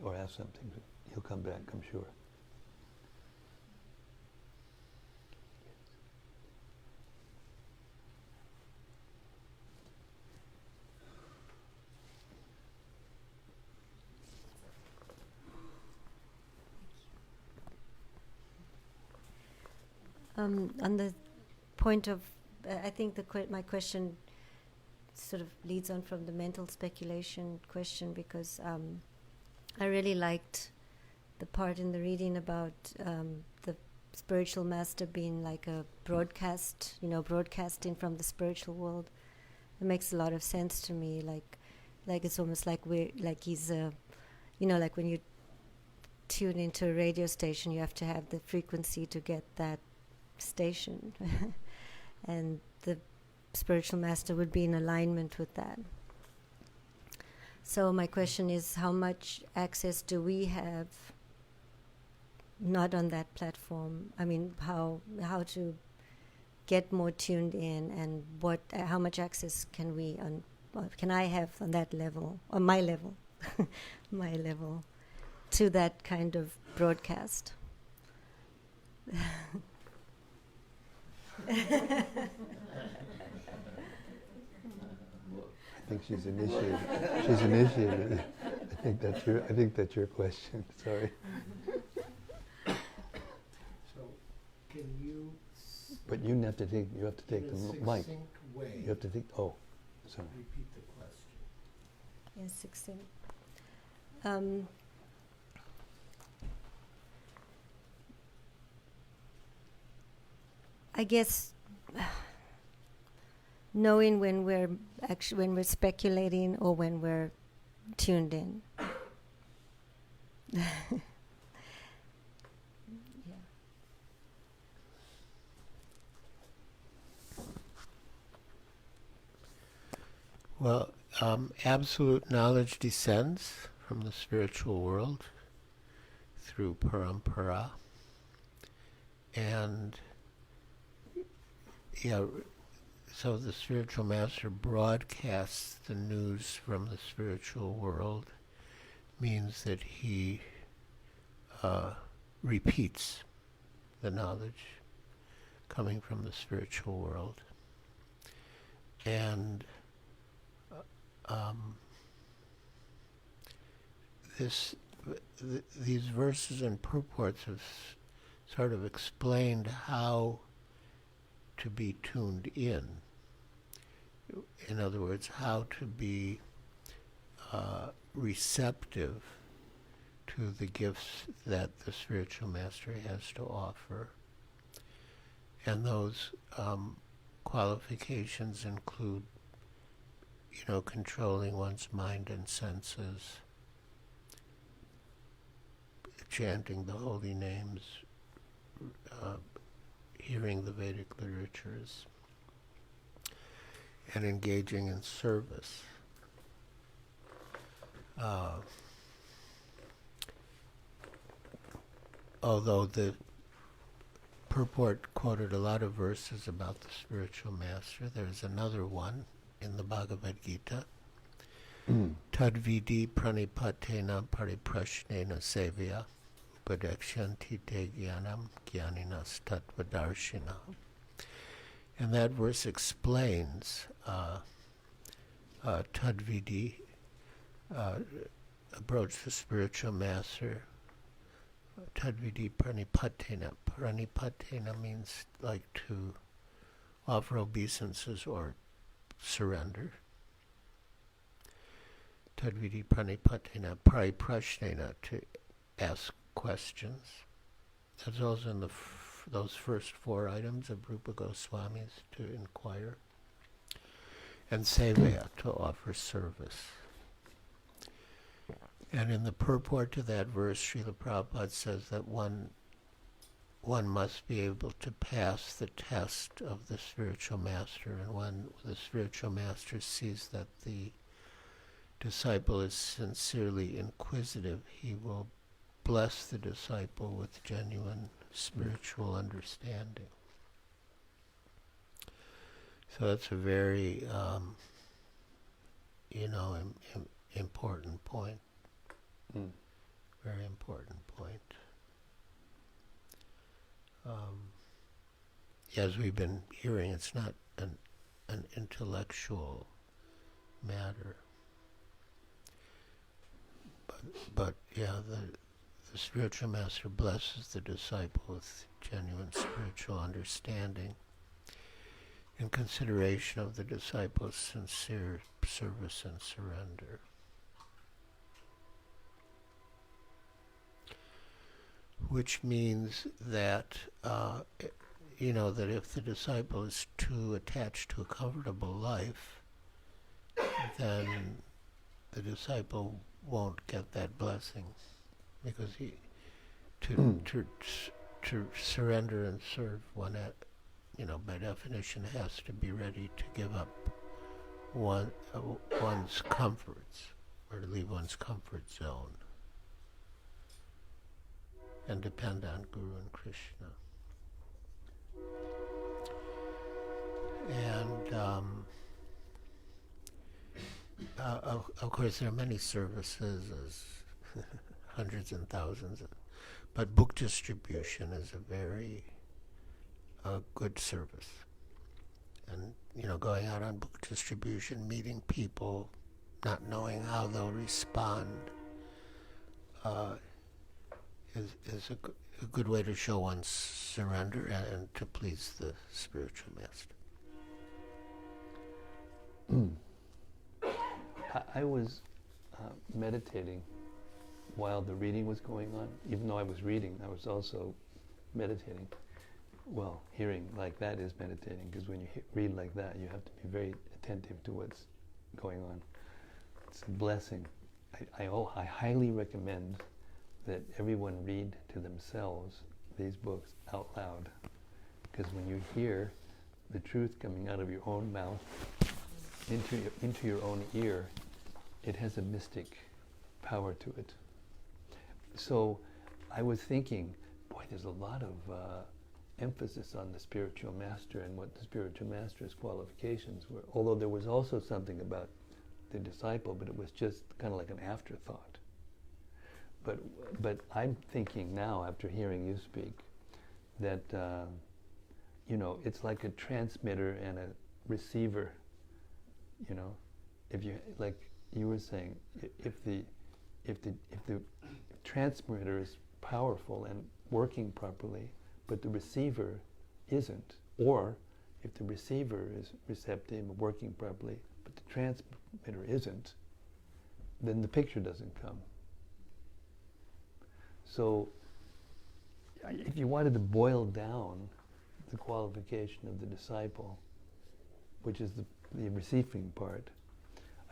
or ask something. He'll come back, I'm sure. On the point of, I think my question sort of leads on from the mental speculation question, because I really liked the part in the reading about the spiritual master being like a broadcast, broadcasting from the spiritual world. It makes a lot of sense to me. Like it's almost like he's like when you tune into a radio station, you have to have the frequency to get that station. And the spiritual master would be in alignment with that. So my question is, how much access do we have not on that platform? I mean, how to get more tuned in, and how much access can I have on that level, on my level, my level, to that kind of broadcast? I think she's initiated. She's initiated. I think that's your question. Sorry. So, can you? But you have to take. You have to take the mic. Way, You have to take. Oh, sorry. repeat the question. Yes, 16. I guess knowing when we're speculating or when we're tuned in. Yeah. Well, absolute knowledge descends from the spiritual world through parampara, and so the spiritual master broadcasts the news from the spiritual world, means that he repeats the knowledge coming from the spiritual world. And these verses and purports have sort of explained how to be tuned in. In other words, how to be receptive to the gifts that the spiritual master has to offer. And those qualifications include, controlling one's mind and senses, chanting the holy names, hearing the Vedic literatures, and engaging in service. Although the purport quoted a lot of verses about the spiritual master. There's another one in the Bhagavad Gita. Tadvidi pranipatena pariprashnena sevya upadekshanti te jnanam jnaninas tattvadarshina. And that verse explains Tadvidi, approach the spiritual master. Tadvidi pranipatena. Pranipatena means like to offer obeisances or surrender. Tadvidi pranipatena pariprashnena, to ask questions. That's also in those first 4 items of Rupa Goswami's, to inquire. And sevaya, to offer service. And in the purport to that verse, Srila Prabhupada says that one must be able to pass the test of the spiritual master, and when the spiritual master sees that the disciple is sincerely inquisitive, he will bless the disciple with genuine spiritual understanding. So that's a very, important point. Very important point. As we've been hearing, it's not an intellectual matter. But the spiritual master blesses the disciple with genuine spiritual understanding in consideration of the disciple's sincere service and surrender. Which means that, that if the disciple is too attached to a comfortable life, then the disciple won't get that blessing, because to surrender and serve one, by definition, has to be ready to give up one's comforts, or to leave one's comfort zone, and depend on Guru and Krishna. And of course, there are many services, hundreds and thousands, but book distribution is a very good service. And, going out on book distribution, meeting people, not knowing how they'll respond, is a good way to show one's surrender and to please the spiritual master. I was meditating while the reading was going on. Even though I was reading, I was also meditating. Well, hearing like that is meditating, because when you read like that, you have to be very attentive to what's going on. It's a blessing. I highly recommend that everyone read to themselves these books out loud, because when you hear the truth coming out of your own mouth into your own ear, it has a mystic power to it. So I was thinking, boy, there's a lot of emphasis on the spiritual master and what the spiritual master's qualifications were, although there was also something about the disciple, but it was just kind of like an afterthought. But I'm thinking now, after hearing you speak, that it's like a transmitter and a receiver. If you, like you were saying, if the transmitter is powerful and working properly, but the receiver isn't, or if the receiver is receptive and working properly, but the transmitter isn't, then the picture doesn't come. So if you wanted to boil down the qualification of the disciple, which is the receiving part,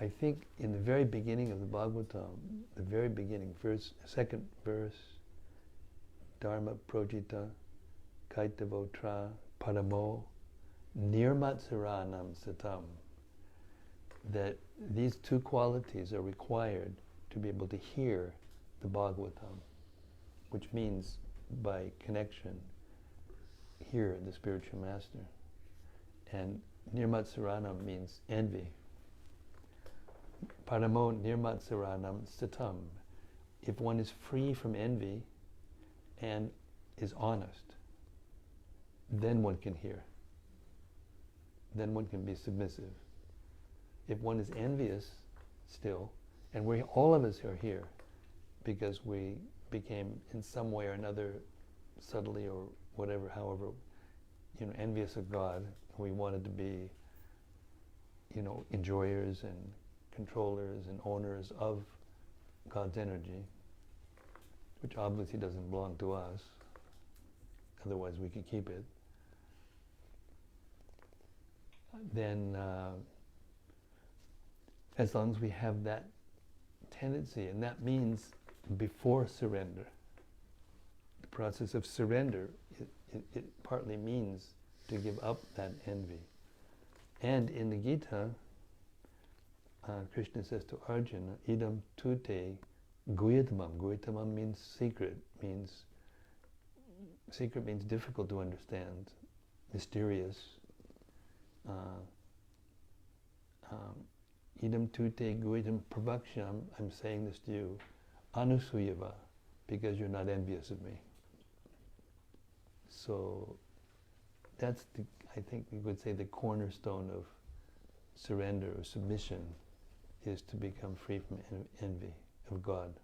I think in the very beginning of the Bhagavatam, the very beginning, second verse, Dharma projita kaitavotra paramo nirmatsaranam satam, that these two qualities are required to be able to hear the Bhagavatam, which means by connection, hear the spiritual master. And nirmatsaranam means envy. Paramo nirmatsaranam satam. If one is free from envy and is honest, then one can hear. Then one can be submissive. If one is envious still, and all of us are here because we became in some way or another, subtly or whatever, however, envious of God. We wanted to be, enjoyers and controllers and owners of God's energy, which obviously doesn't belong to us. Otherwise we could keep it. Then, as long as we have that tendency, and that means before surrender, the process of surrender, it partly means to give up that envy. And in the Gita, Krishna says to Arjuna, idam tute guyatamam. Guyatamam means secret, means difficult to understand, mysterious. Idam tute guyatam prabhakshyam, I'm saying this to you, anusuyava, because you're not envious of me. So that's, I think we would say, the cornerstone of surrender or submission is to become free from envy of God.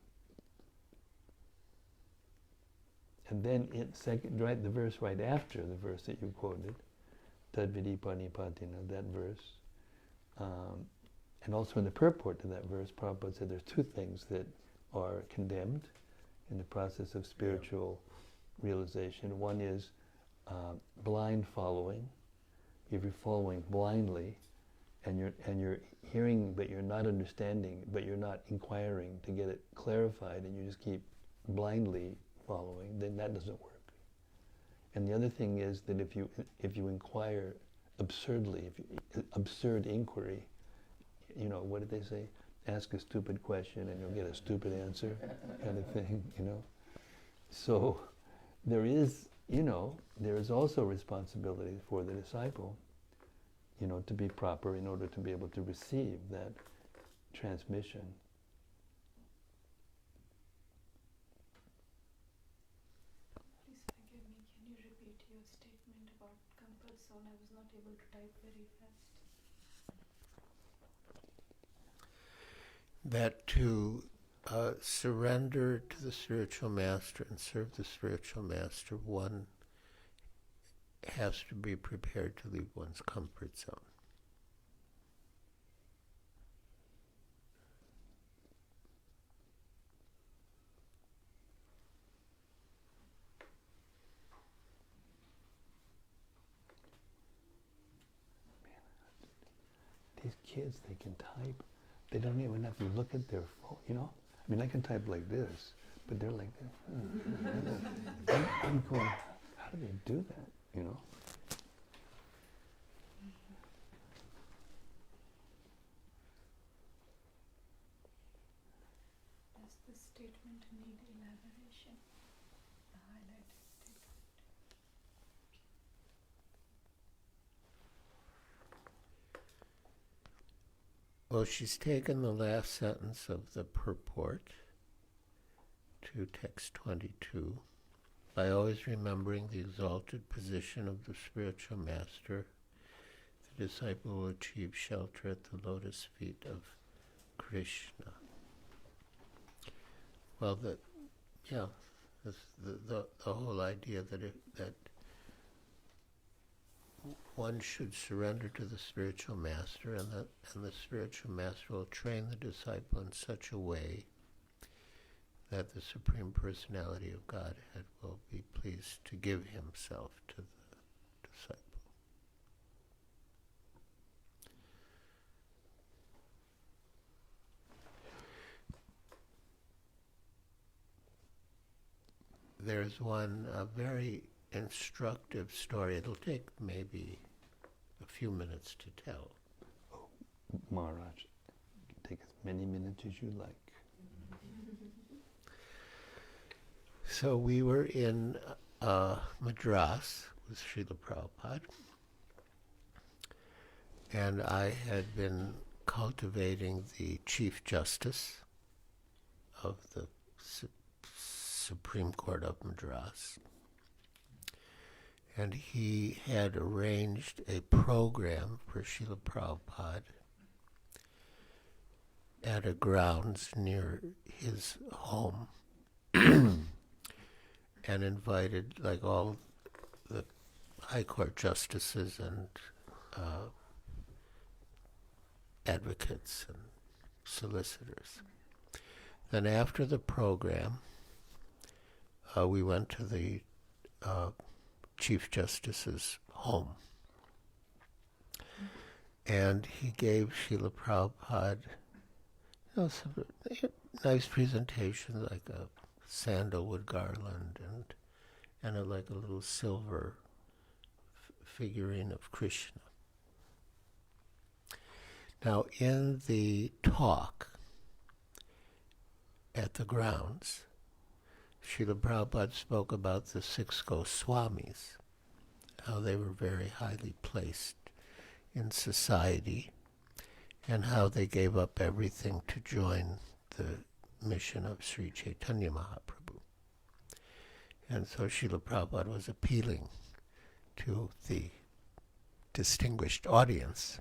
And then the verse right after the verse that you quoted, Tadvidi Panipatina, that verse, and also in the purport to that verse, Prabhupada said there's two things that are condemned in the process of spiritual realization. One is blind following. If you're following blindly, and you're hearing but you're not understanding, but you're not inquiring to get it clarified, and you just keep blindly following, then that doesn't work. And the other thing is that if you inquire absurdly, absurd inquiry, what did they say? Ask a stupid question and you'll get a stupid answer, kind of thing, So there is also responsibility for the disciple, to be proper in order to be able to receive that transmission. Please forgive me. Can you repeat your statement about comfort zone? I was not able to type very fast. That to surrender to the spiritual master and serve the spiritual master, one has to be prepared to leave one's comfort zone. These kids, they can type. They don't even have to look at their phone, I mean, I can type like this, but they're like this. I'm going, how do they do that, Does the statement need elaboration? The highlighted statement. Well, she's taken the last sentence of the purport to text 22. By always remembering the exalted position of the spiritual master, the disciple will achieve shelter at the lotus feet of Krishna. Well, the whole idea that one should surrender to the spiritual master, and the spiritual master will train the disciple in such a way that the Supreme Personality of Godhead will be pleased to give himself to the disciple. There's one very instructive story. It'll take maybe a few minutes to tell. Oh, Maharaj, you can take as many minutes as you like. So we were in Madras, with Srila Prabhupada. And I had been cultivating the Chief Justice of the Supreme Court of Madras. And he had arranged a program for Srila Prabhupada at a grounds near his home and invited like all the High Court justices and advocates and solicitors. Then after the program, we went to the Chief Justice's home. And he gave Srila Prabhupada some nice presentation, like a sandalwood garland and like a little silver figurine of Krishna. Now, in the talk at the grounds, Srila Prabhupada spoke about the 6 Goswamis, how they were very highly placed in society, and how they gave up everything to join the mission of Sri Chaitanya Mahaprabhu. And so Srila Prabhupada was appealing to the distinguished audience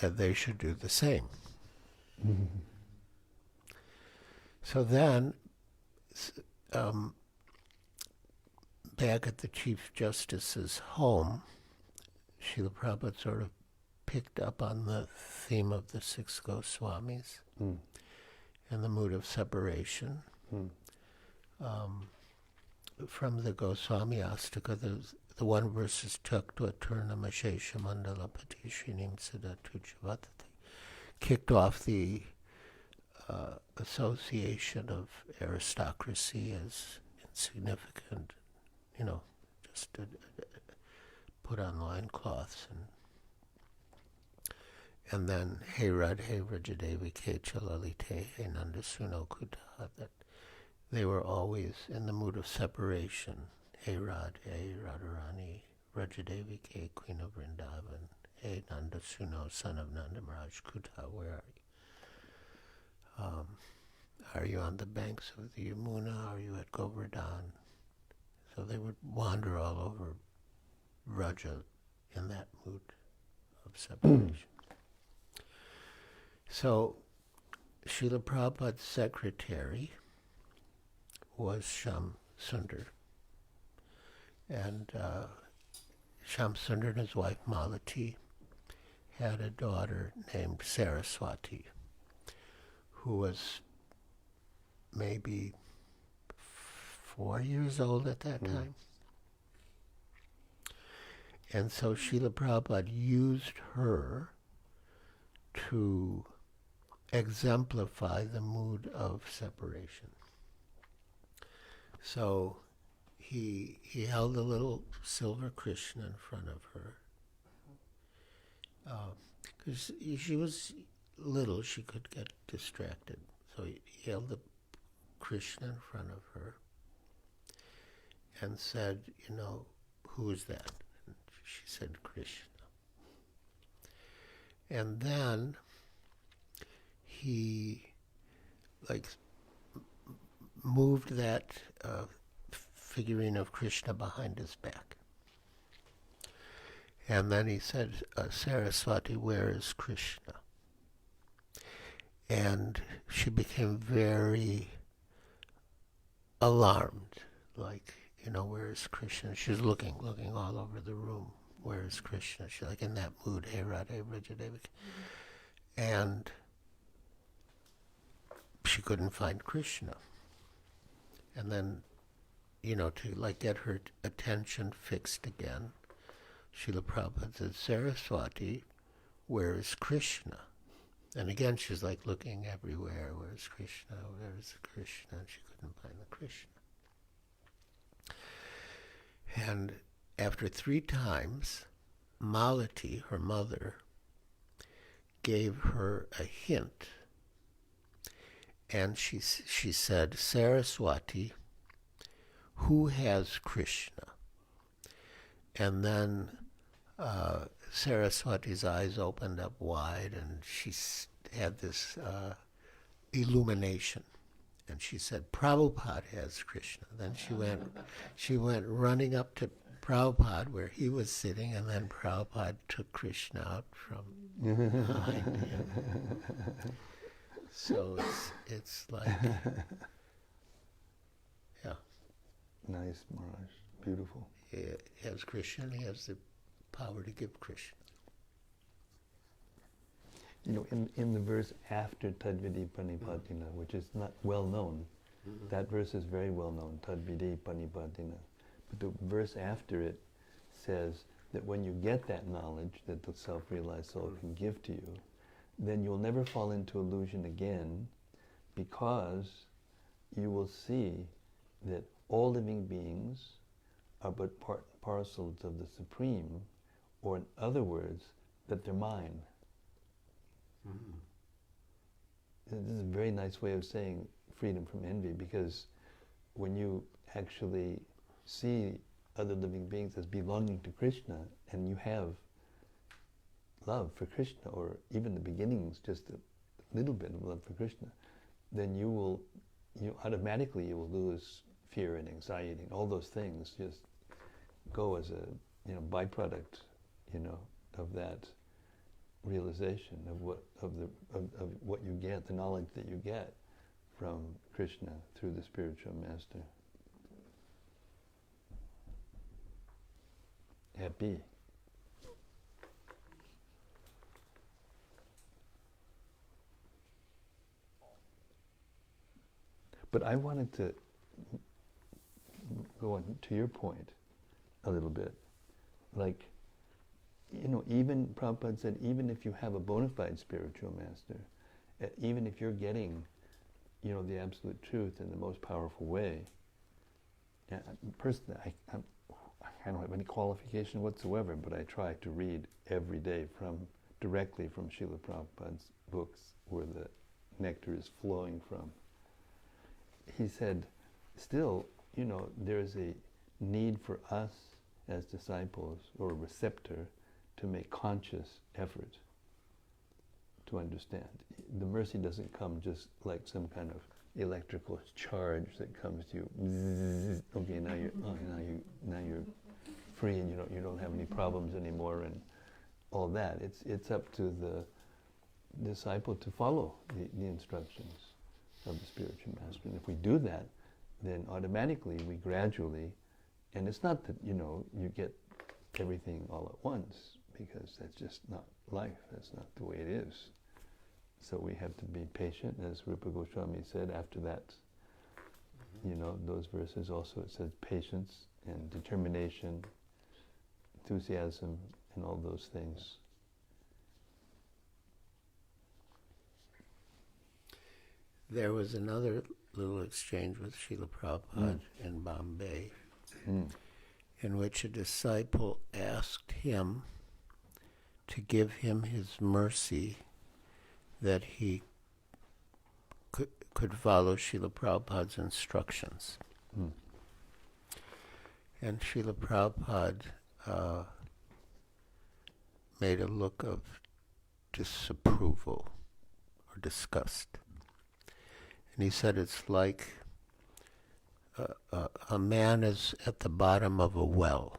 that they should do the same. Mm-hmm. So then, back at the Chief Justice's home, Srila Prabhupada sort of picked up on the theme of the 6 Goswamis and the mood of separation. From the Goswami Astaka, the one verses took to Aturna Mashesha Mandalapati Shrinim Siddhatu Javatati, kicked off the association of aristocracy as insignificant, just put on loincloths and then Hey Radhe Vrajadevi Ke Chalalite Hey Nandasuno Kuta, that they were always in the mood of separation. Hey Radhe Radharani Vrajadevi Ke Queen of Vrindavan, Hey Nandasuno son of Nandamaraj Kuta, where are you? Are you on the banks of the Yamuna? Are you at Govardhan? So they would wander all over Vraja in that mood of separation. So Srila Prabhupada's secretary was Shyam Sundar. And Shyam Sundar and his wife Malati had a daughter named Saraswati, who was maybe 4 years old at that time. And so Srila Prabhupada used her to exemplify the mood of separation. So he held a little silver Krishna in front of her. Because she was little, she could get distracted. So he held the Krishna in front of her and said, who is that? And she said, Krishna. And then he moved that figurine of Krishna behind his back. And then he said, Saraswati, where is Krishna? And she became very alarmed, where is Krishna? She's looking all over the room. Where is Krishna? She's in that mood, Hey Radhe Vrajadevi. And she couldn't find Krishna. And then, to get her attention fixed again, Srila Prabhupada said, Saraswati, where is Krishna? And again, she's looking everywhere. Where is Krishna? Where is Krishna? And she couldn't find the Krishna. And after 3 times, Malati, her mother, gave her a hint. And she said, Saraswati, who has Krishna? And then Saraswati's eyes opened up wide, and she had this illumination. And she said, "Prabhupada has Krishna." Then she went running up to Prabhupada where he was sitting, and then Prabhupada took Krishna out from behind him. So it's like, yeah. Nice, Maharaj. Beautiful. He has Krishna, and he has the power to give Krishna. You know, in the verse after Tadvidi Panipatina, which is not well known, that verse is very well known, Tadvidi Panipatina. But the verse after it says that when you get that knowledge that the self-realized soul can give to you, then you'll never fall into illusion again, because you will see that all living beings are but part and parcels of the Supreme, or in other words, that they're mine. This is a very nice way of saying freedom from envy, because when you actually see other living beings as belonging to Krishna, and you have love for Krishna, or even the beginnings, just a little bit of love for Krishna, then you automatically will lose fear and anxiety, and all those things just go as a byproduct, of that realization of what you get, the knowledge that you get from Krishna through the spiritual master. Happy. But I wanted to go on to your point a little bit. Like, even Prabhupada said, even if you have a bona fide spiritual master, even if you're getting, the absolute truth in the most powerful way, personally, I don't have any qualification whatsoever, but I try to read every day directly from Srila Prabhupada's books where the nectar is flowing from. He said, still, there's a need for us as disciples, or a receptor, to make conscious effort to understand. The mercy doesn't come just like some kind of electrical charge that comes to you. Bzzz, okay, now you're free, and you don't have any problems anymore, and all that. It's up to the disciple to follow the instructions of the spiritual master. And if we do that, then automatically we gradually, and it's not that you get everything all at once, because that's just not life. That's not the way it is. So we have to be patient, as Rupa Goswami said after that. Those verses also, it says patience and determination, enthusiasm, and all those things. There was another little exchange with Srila Prabhupada in Bombay, in which a disciple asked him to give him his mercy that he could follow Srila Prabhupada's instructions. And Srila Prabhupada made a look of disapproval or disgust. And he said, it's like a man is at the bottom of a well,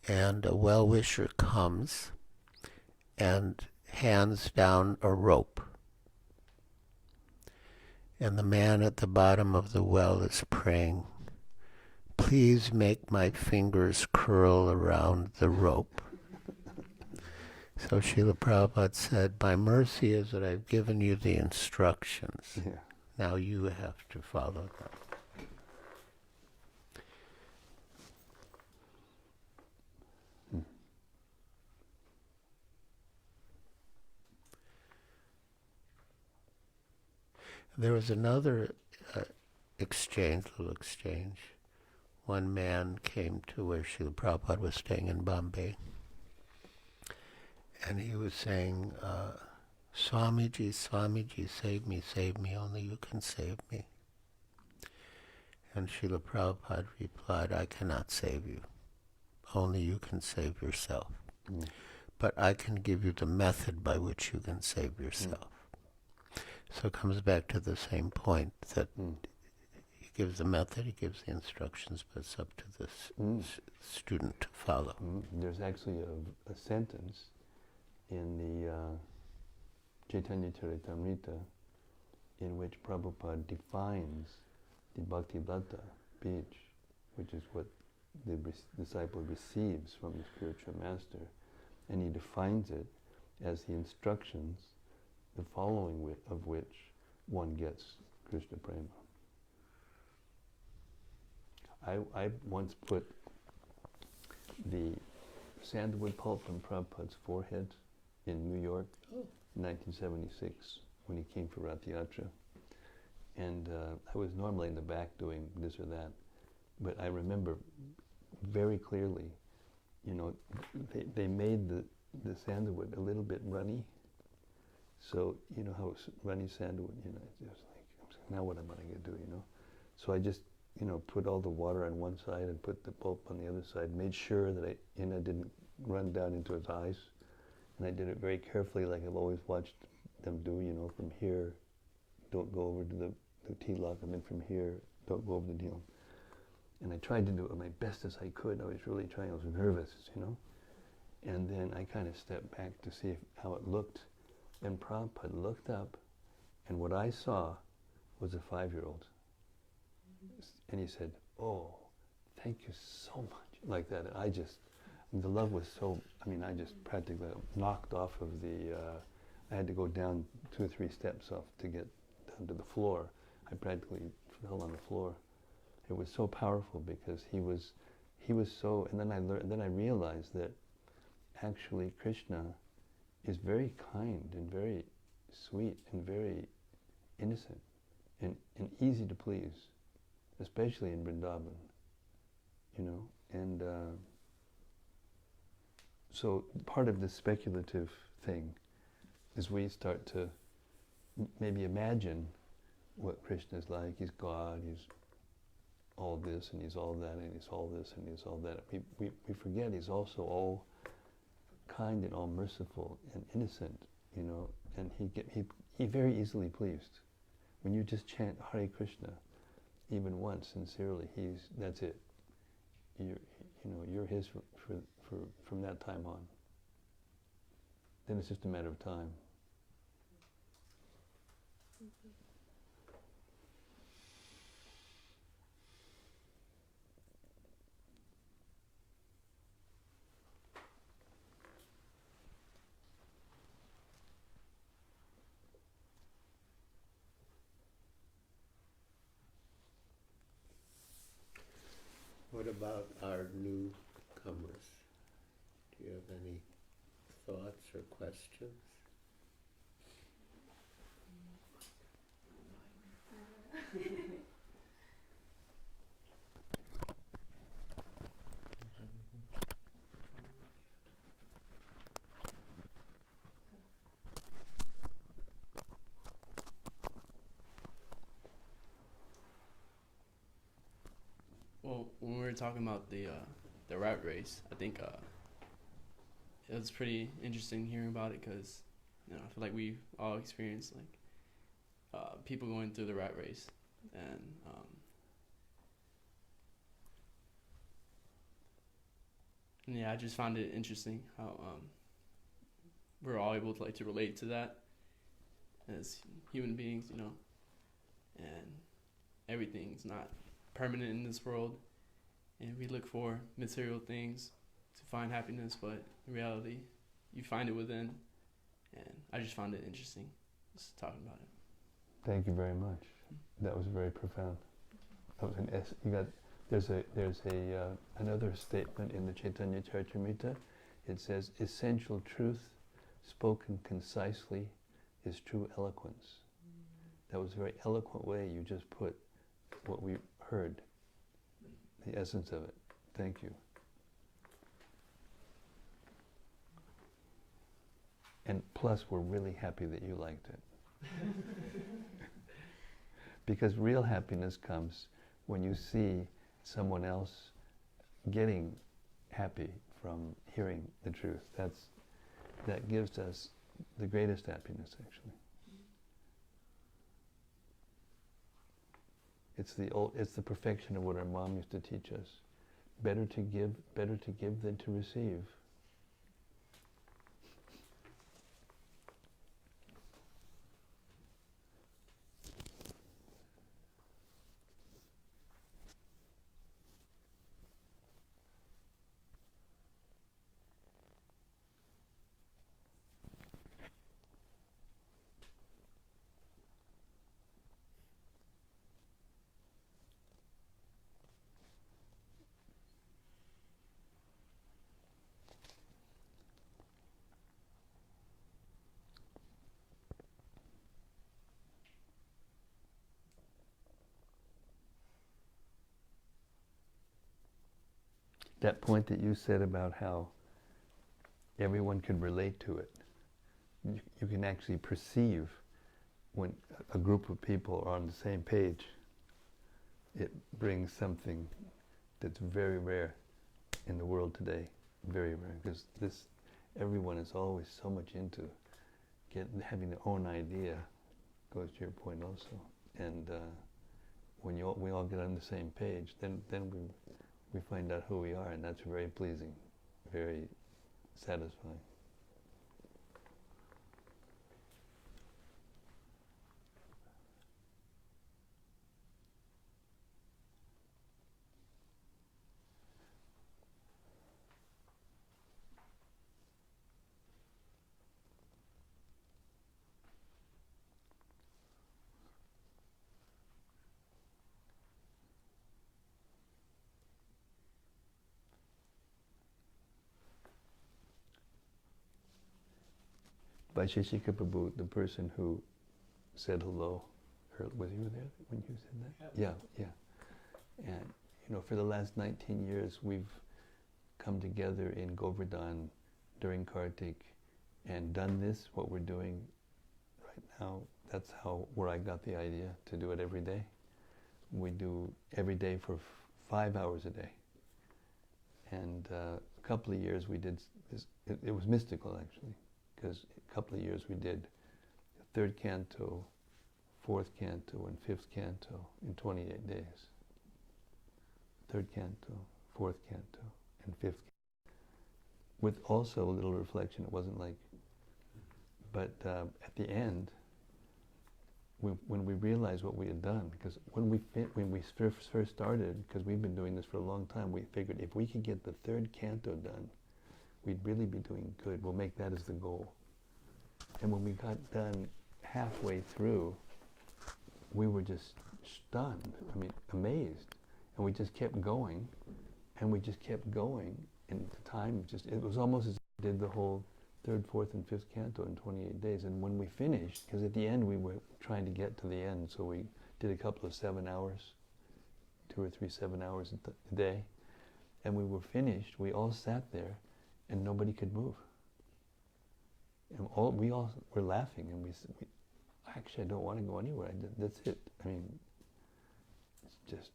and a well-wisher comes and hands down a rope. And the man at the bottom of the well is praying, "Please make my fingers curl around the rope." So Srila Prabhupada said, "My mercy is that I've given you the instructions. Yeah. Now you have to follow them." There was another little exchange. One man came to where Srila Prabhupada was staying in Bombay, and he was saying, Swamiji, save me, only you can save me. And Srila Prabhupada replied, "I cannot save you. only you can save yourself. Mm. But I can give you the method by which you can save yourself. So it comes back to the same point that he gives the method, he gives the instructions, but it's up to the student to follow. There's actually a sentence in the Chaitanya Charitamrita in which Prabhupada defines the Bhakti-lata beach, which is what the disciple receives from the spiritual master, and he defines it as the instructions, the following of which one gets Krishna Prema. I once put the sandalwood pulp on Prabhupada's forehead in New York in 1976 when he came for Rath Yatra. And I was normally in the back doing this or that, but I remember very clearly, they made the sandalwood a little bit runny. So, you know how runny sandalwood, it's just like, now what am I going to do, So I just, put all the water on one side and put the pulp on the other side, made sure that I didn't run down into his eyes. And I did it very carefully, like I've always watched them do, from here, don't go over to the tilak, and then from here, don't go over the deal. And I tried to do it my best as I could. I was really trying, I was nervous, And then I kind of stepped back to see how it looked. And Prabhupada looked up, and what I saw was a 5-year-old. And he said, "Oh, thank you so much," like that. And the love was so, I just practically knocked off of I had to go down 2 or 3 steps off to get down to the floor. I practically fell on the floor. It was so powerful because he was so, and then I realized that actually Krishna is very kind and very sweet and very innocent and easy to please, especially in Vrindavan, and so part of this speculative thing is we start to maybe imagine what Krishna is like. He's God, he's all this and he's all that and he's all this and he's all that. We forget he's also all kind and all merciful and innocent, and he very easily pleased. When you just chant Hare Krishna, even once, sincerely, that's it. You're his from that time on. Then it's just a matter of time. What about our newcomers? Do you have any thoughts or questions? Well, when we were talking about the rat race, I think it was pretty interesting hearing about it because I feel like we all experienced people going through the rat race, and yeah, I just found it interesting how we're all able to relate to that as human beings, and everything's not permanent in this world, and we look for material things to find happiness, but in reality you find it within, and I just found it interesting just talking about it. Thank you very much. That was very profound. That was there's another statement in the Chaitanya Charitamrita. It says, "Essential truth spoken concisely is true eloquence." That was a very eloquent way you just put what we heard, the essence of it. Thank you. And plus, we're really happy that you liked it. Because real happiness comes when you see someone else getting happy from hearing the truth. That gives us the greatest happiness, actually. It's the perfection of what our mom used to teach us. Better to give than to receive. That point that you said about how everyone could relate to it. You can actually perceive when a group of people are on the same page. It brings something that's very rare in the world today. Very rare, because everyone is always so much into having their own idea. Goes to your point also. And when we all get on the same page, then we find out who we are, and that's very pleasing, very satisfying. By Shishika Prabhu, the person who said hello, was you there when you said that? Yeah. And for the last 19 years, we've come together in Govardhan during Kartik and done this, what we're doing right now. That's where I got the idea to do it every day. We do every day for 5 hours a day. And a couple of years we did this. It was mystical, actually, because a couple of years we did the 3rd canto, 4th canto, and 5th canto in 28 days. 3rd canto, 4th canto, and 5th canto. With also a little reflection. It wasn't like, but at the end, when we realized what we had done, because when we first started, because we've been doing this for a long time, we figured if we could get the 3rd canto done, we'd really be doing good. We'll make that as the goal. And when we got done halfway through, we were just stunned, amazed. And we just kept going, and we just kept going, and the time it was almost as if we did the whole 3rd, 4th, and 5th canto in 28 days. And when we finished, because at the end we were trying to get to the end, so we did a couple of 7 hours, 2 or 3 7 hours a day, and we were finished, we all sat there, and nobody could move. And we all were laughing, and we said, actually, I don't want to go anywhere. That's it. It's just,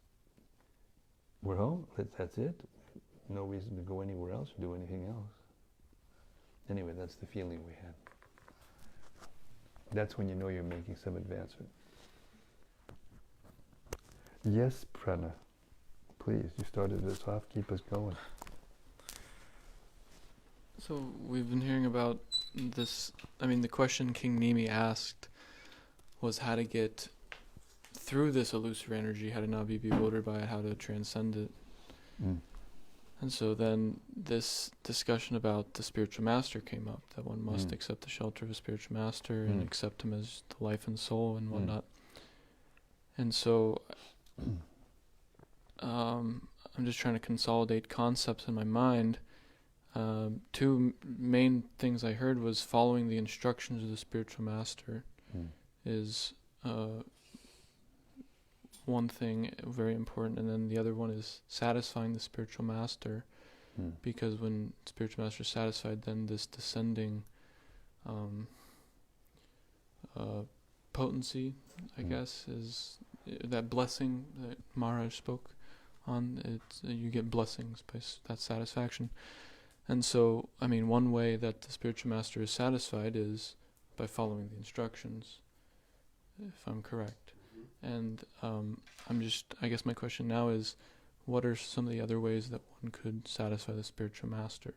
we're home. That's it. No reason to go anywhere else or do anything else. Anyway, that's the feeling we had. That's when you know you're making some advancement. Yes, Prana. Please, you started this off. Keep us going. So we've been hearing about this. The question King Nimi asked was how to get through this illusory energy, how to not be bewildered by it, how to transcend it. And so then this discussion about the spiritual master came up, that one must accept the shelter of a spiritual master and accept him as the life and soul and whatnot. And so I'm just trying to consolidate concepts in my mind. 2 main things I heard was following the instructions of the spiritual master is one thing very important, and then the other one is satisfying the spiritual master, because when spiritual master is satisfied, then this descending potency, I guess, is that blessing that Maharaj spoke on it, you get blessings by that satisfaction. And so, I mean, one way that the spiritual master is satisfied is by following the instructions, if I'm correct. And I guess my question now is, what are some of the other ways that one could satisfy the spiritual master?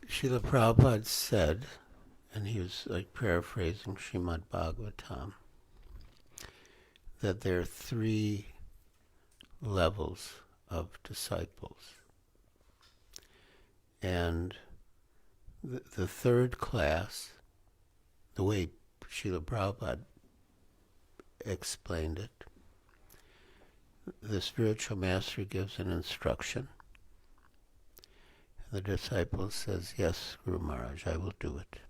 Srila Prabhupada said, and he was like paraphrasing Srimad-Bhagavatam, that there are 3 levels of disciples. And the third class, the way Srila Prabhupada explained it, the spiritual master gives an instruction. The disciple says, yes, Guru Maharaj, I will do it.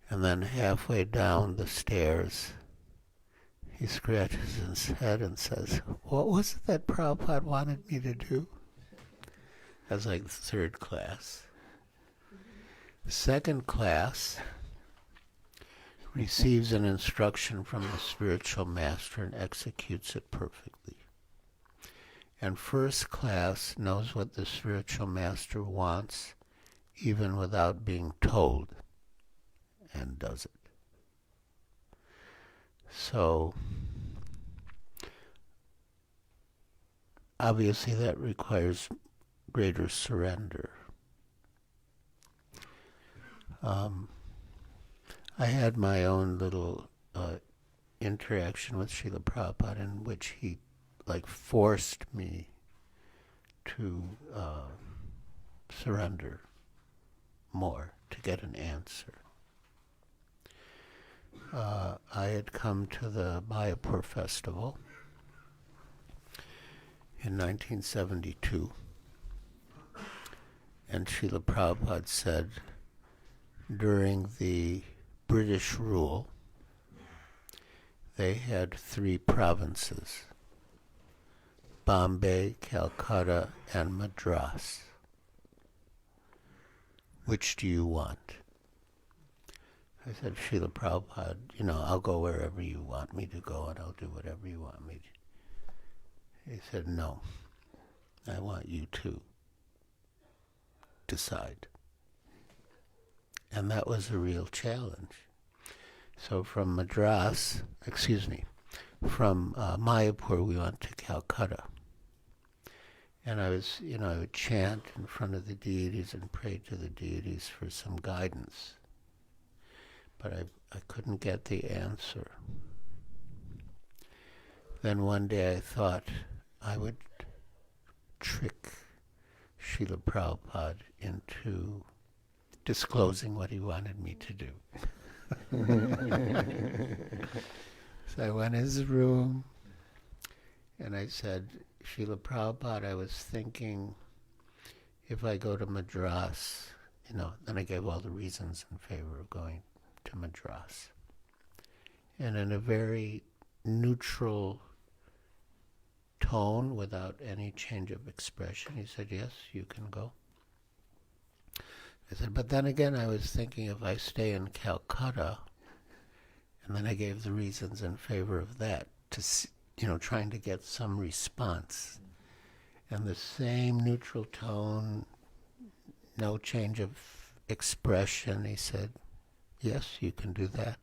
And then halfway down the stairs, he scratches his head and says, what was it that Prabhupada wanted me to do? That's like the third class. The second class receives an instruction from the spiritual master and executes it perfectly. And first class knows what the spiritual master wants, even without being told, and does it. So, obviously that requires greater surrender. I had my own little interaction with Srila Prabhupada in which he forced me to surrender more to get an answer. I had come to the Mayapur festival in 1972, and Srila Prabhupada said, during the British rule, they had 3 provinces: Bombay, Calcutta, and Madras. Which do you want? I said, Srila Prabhupada, I'll go wherever you want me to go and I'll do whatever you want me to. He said, no, I want you to decide. And that was a real challenge. So from Mayapur we went to Calcutta. And I would chant in front of the deities and pray to the deities for some guidance. But I couldn't get the answer. Then one day I thought I would trick Srila Prabhupada into disclosing what he wanted me to do. So I went in his room and I said, Srila Prabhupada, I was thinking if I go to Madras, then I gave all the reasons in favor of going to Madras. And in a very neutral tone, without any change of expression, he said, yes, you can go. I said, but then again, I was thinking if I stay in Calcutta, and then I gave the reasons in favor of that, trying to get some response. And the same neutral tone, no change of expression, he said, yes, you can do that.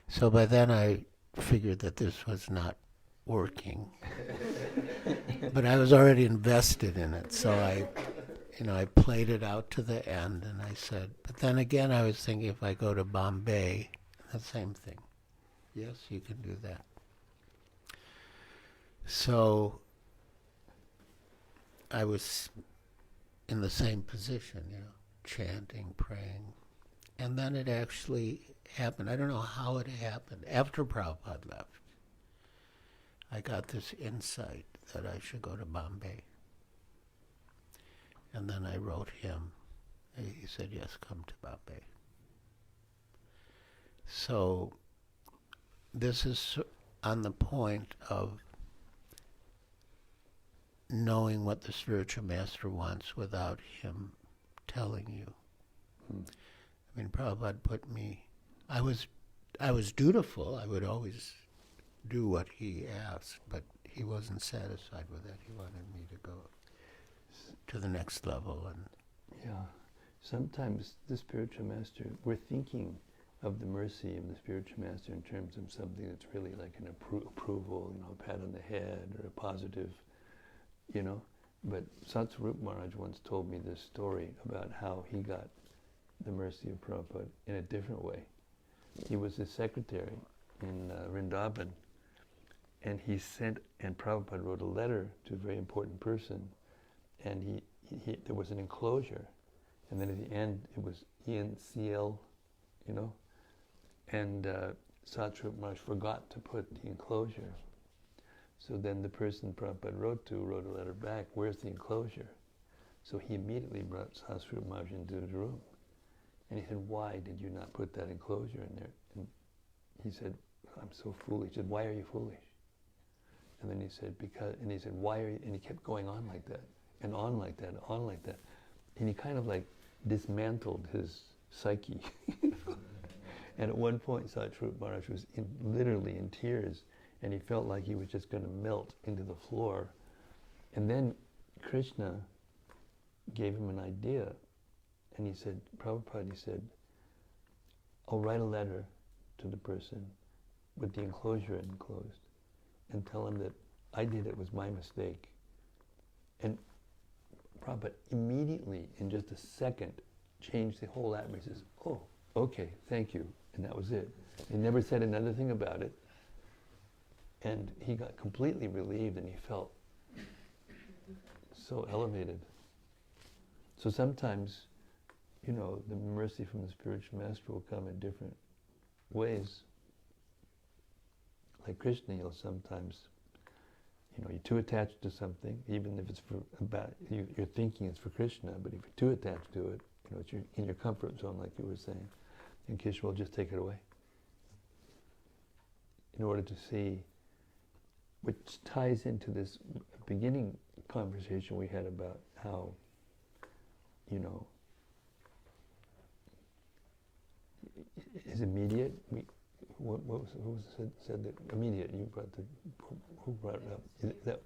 So by then I figured that this was not working. But I was already invested in it, so I played it out to the end, and I said, but then again I was thinking if I go to Bombay, the same thing. Yes, you can do that. So I was in the same position, chanting, praying. And then it actually happened. I don't know how it happened. After Prabhupada left, I got this insight that I should go to Bombay. And then I wrote him. He said, yes, come to Bombay. So this is on the point of knowing what the spiritual master wants without him telling you. I mean, Prabhupada put me, I was dutiful. I would always do what he asked, but he wasn't satisfied with that. He wanted me to go to the next level. And yeah, sometimes the spiritual master, we're thinking of the mercy of the spiritual master in terms of something that's really like an approval, a pat on the head or a positive, But Satsvarup Maharaj once told me this story about how he got the mercy of Prabhupada in a different way. He was his secretary in Vrindavan, and Prabhupada wrote a letter to a very important person, and there was an enclosure, and then at the end it was ENCL, and Satsvarup Maharaj forgot to put the enclosure. So then the person Prabhupada wrote a letter back, where's the enclosure? So he immediately brought Satsvarup Maharaj into the room. And he said, why did you not put that enclosure in there? And he said, I'm so foolish. He said, why are you foolish? And then he said, and he said, why are you, and he kept going on like that, and on like that, on like that. And he kind of like dismantled his psyche. And at one point, Satsvarup Maharaj was literally in tears, and he felt like he was just going to melt into the floor. And then Krishna gave him an idea, and he said, Prabhupada, he said, I'll write a letter to the person with the enclosure enclosed, and tell him that I did it was my mistake. And Prabhupada immediately, in just a second, changed the whole atmosphere. He says, oh, okay, thank you. And that was it. He never said another thing about it. And he got completely relieved, and he felt so elevated. So sometimes, the mercy from the spiritual master will come in different ways. Like Krishna, you'll sometimes, you're too attached to something, even if it's you're thinking it's for Krishna, but if you're too attached to it, it's in your comfort zone, like you were saying, and Krishna will just take it away. In order to see, which ties into this beginning conversation we had about how, is immediate. Who said that immediate? Who brought it up?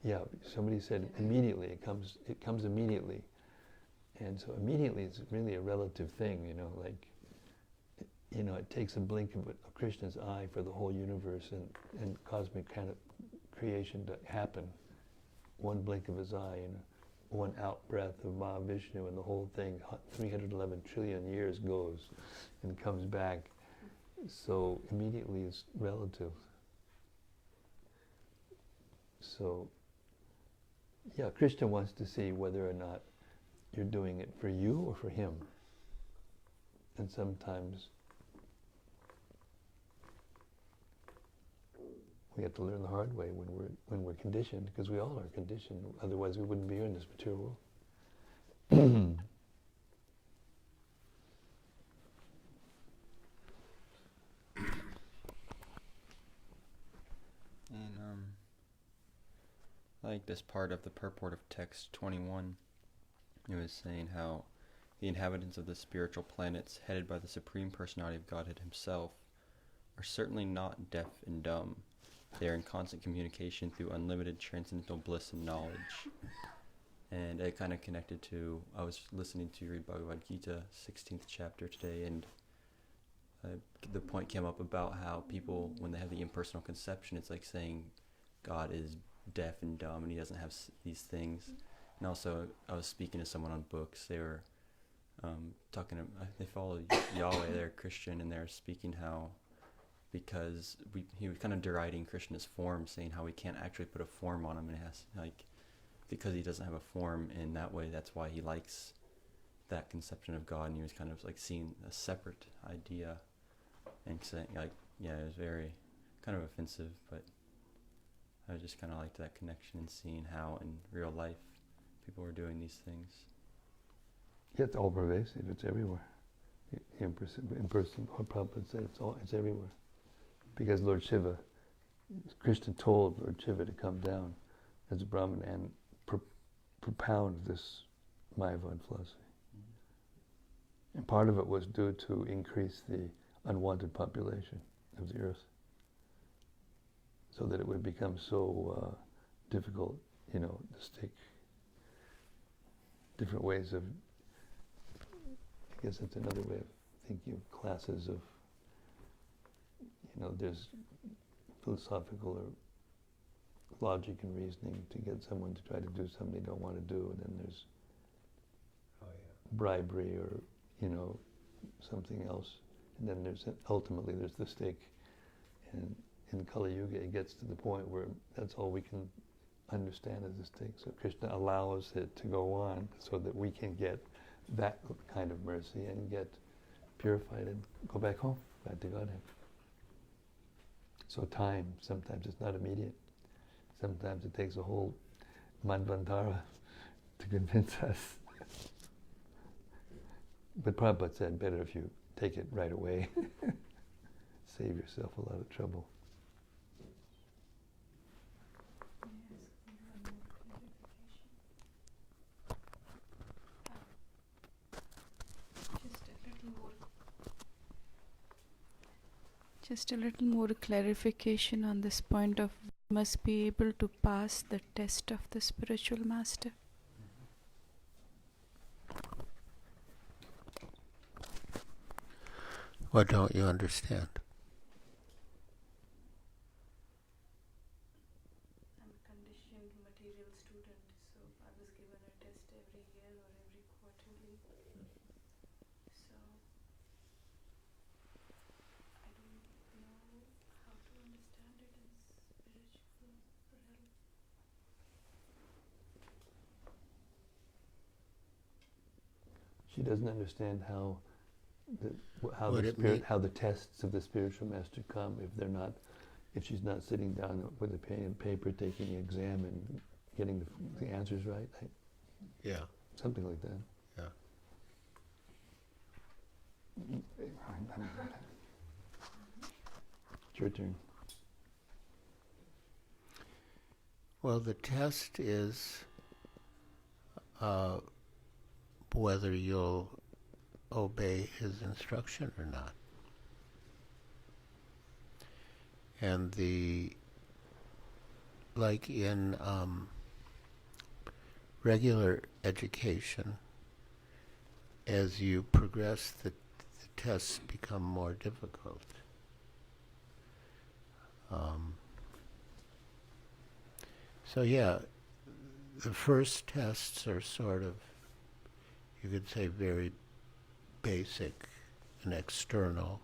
Yeah, somebody said immediately. It comes immediately, and so immediately is really a relative thing. It takes a blink of Krishna's eye for the whole universe and cosmic kind of creation to happen. One blink of his eye, one out breath of Mahavishnu, and the whole thing, 311 trillion years goes and comes back. So immediately is relative. So, yeah, Krishna wants to see whether or not you're doing it for you or for him. And sometimes we have to learn the hard way when we're conditioned, because we all are conditioned. Otherwise, we wouldn't be here in this material world. And like this part of the purport of text 21, it was saying how the inhabitants of the spiritual planets headed by the Supreme Personality of Godhead himself are certainly not deaf and dumb. They are in constant communication through unlimited transcendental bliss and knowledge. And it kind of connected to, I was listening to you read Bhagavad Gita, 16th chapter today, and the point came up about how people, when they have the impersonal conception, it's like saying God is deaf and dumb and he doesn't have these things. And also, I was speaking to someone on books. They were they follow Yahweh, they're Christian, and they're speaking how, because he was kind of deriding Krishna's form, saying how we can't actually put a form on him, and it has, because he doesn't have a form in that way, that's why he likes that conception of God, and he was kind of like seeing a separate idea, and saying, it was very kind of offensive, but I just kind of liked that connection and seeing how in real life people were doing these things. Yeah, it's all pervasive. It's everywhere. In person, Prabhupada said it's everywhere. Because Lord Shiva, Krishna told Lord Shiva to come down, as a Brahmin and propound this Mayavad philosophy. And part of it was due to increase the unwanted population of the earth, so that it would become so difficult, to stick different ways of, I guess that's another way of thinking of classes of, there's philosophical or logic and reasoning to get someone to try to do something they don't want to do, and then there's bribery or, something else. And then ultimately there's the stake. And in Kali Yuga it gets to the point where that's all we can understand as a stake. So Krishna allows it to go on so that we can get that kind of mercy and get purified and go back home, back to Godhead. So time, sometimes it's not immediate. Sometimes it takes a whole manvantara to convince us. But Prabhupada said, better if you take it right away. Save yourself a lot of trouble. Just a little more clarification on this point of must be able to pass the test of the spiritual master. What don't you understand? I'm a conditioned material student, so I was given a test every year or every quarterly. So I don't know how to understand it in spiritual realm. She doesn't understand how What it mean- how the tests of the spiritual master come if she's not sitting down with a pen and paper taking the exam and getting the answers right. Yeah. Something like that. Yeah. It's your turn. Well, the test is whether you'll obey his instruction or not. And like in regular education, as you progress, the tests become more difficult. So yeah, the first tests are sort of, you could say, very basic and external,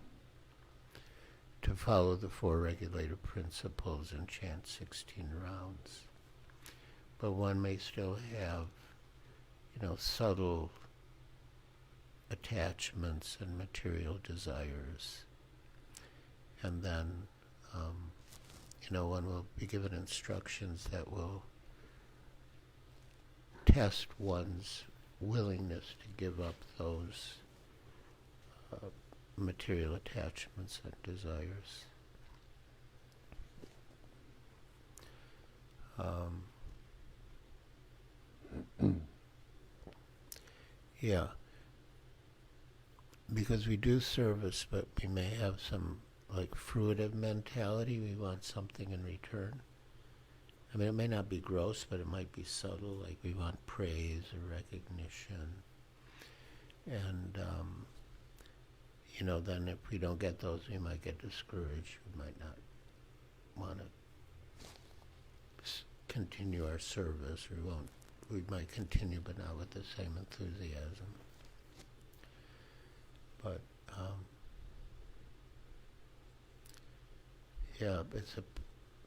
to follow the 4 regulator principles and chant 16 rounds. But one may still have, subtle attachments and material desires. And then, one will be given instructions that will test one's willingness to give up those material attachments and desires. Yeah, because we do service, but we may have some fruitive mentality. We want something in return. I mean, it may not be gross, but it might be subtle, like we want praise or recognition. And, then if we don't get those, we might get discouraged. We might not want to continue our service, or we might continue, but not with the same enthusiasm. But, yeah, it's a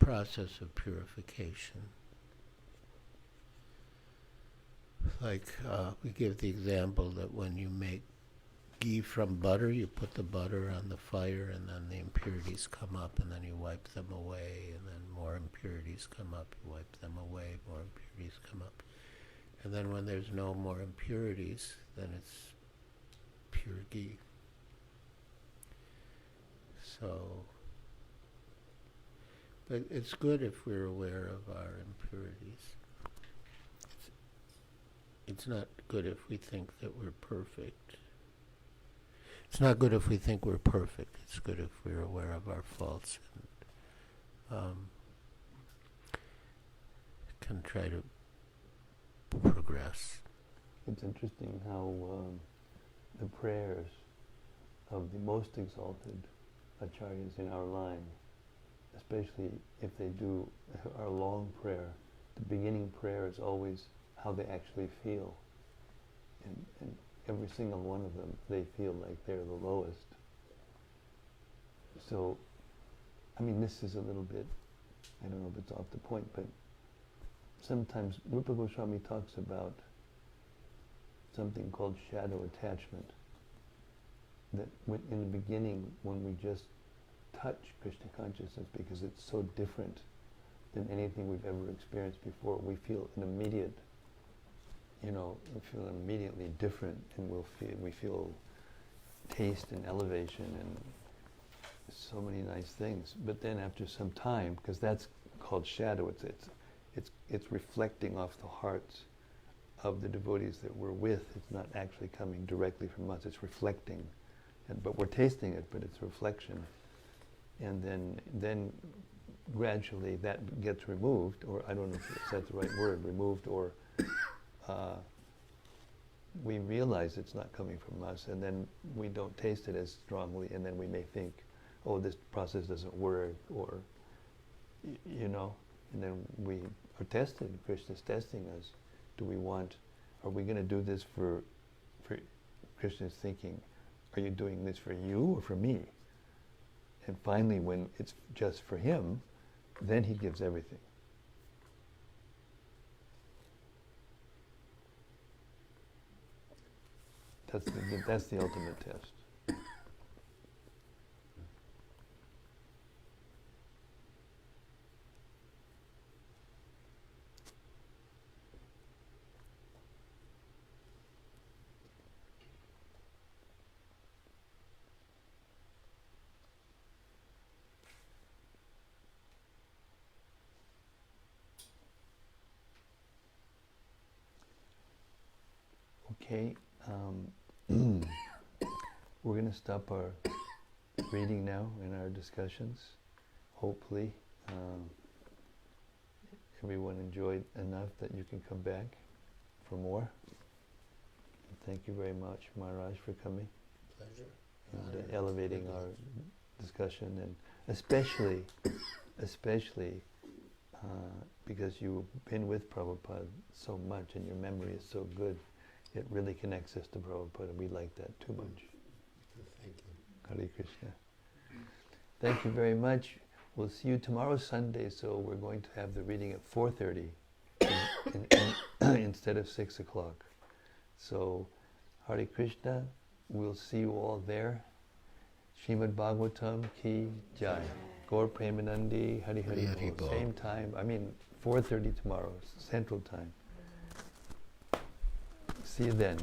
process of purification. Like, we give the example that when you make ghee from butter, you put the butter on the fire, and then the impurities come up, and then you wipe them away, and then more impurities come up, you wipe them away, more impurities come up. And then when there's no more impurities, then it's pure ghee. So But it's good if we're aware of our impurities. It's not good if we think that we're perfect. It's not good if we think we're perfect. It's good if we're aware of our faults and can try to progress. It's interesting how the prayers of the most exalted acharyas in our line, especially if they do our long prayer, the beginning prayer is always how they actually feel. And every single one of them, they feel like they're the lowest. So, I mean, this is a little bit, I don't know if it's off the point, but sometimes Rupa Goswami talks about something called shadow attachment. That in the beginning, when we just touch Krishna consciousness, because it's so different than anything we've ever experienced before, we feel an immediate, we feel immediately different, and we feel taste and elevation and so many nice things. But then after some time, because that's called shadow, it's reflecting off the hearts of the devotees that we're with. It's not actually coming directly from us. It's reflecting, but we're tasting it. But it's reflection, and then gradually that gets removed, or I don't know if that's the right word, removed, or we realize it's not coming from us, and then we don't taste it as strongly, and then we may think, oh, this process doesn't work, or and then we are tested. Krishna's testing us. Are we going to do this for Krishna's thinking, are you doing this for you or for me? And finally, when it's just for him, then he gives everything. That's the ultimate test. Okay, we're going to stop our reading now and our discussions. Hopefully, everyone enjoyed enough that you can come back for more. And thank you very much, Maharaj, for coming. Pleasure. And elevating our discussion, and especially because you've been with Prabhupada so much and your memory is so good. It really connects us to Prabhupada, and we like that too much. Thank you. Hare Krishna. Thank you very much. We'll see you tomorrow, Sunday, so we're going to have the reading at 4:30 instead of 6 o'clock. So, Hare Krishna, we'll see you all there. Srimad-Bhagavatam ki jai. Gaur Premanandi, Hari Hari Hari Bol. Bol. Same time, 4:30 tomorrow, Central Time. See you then.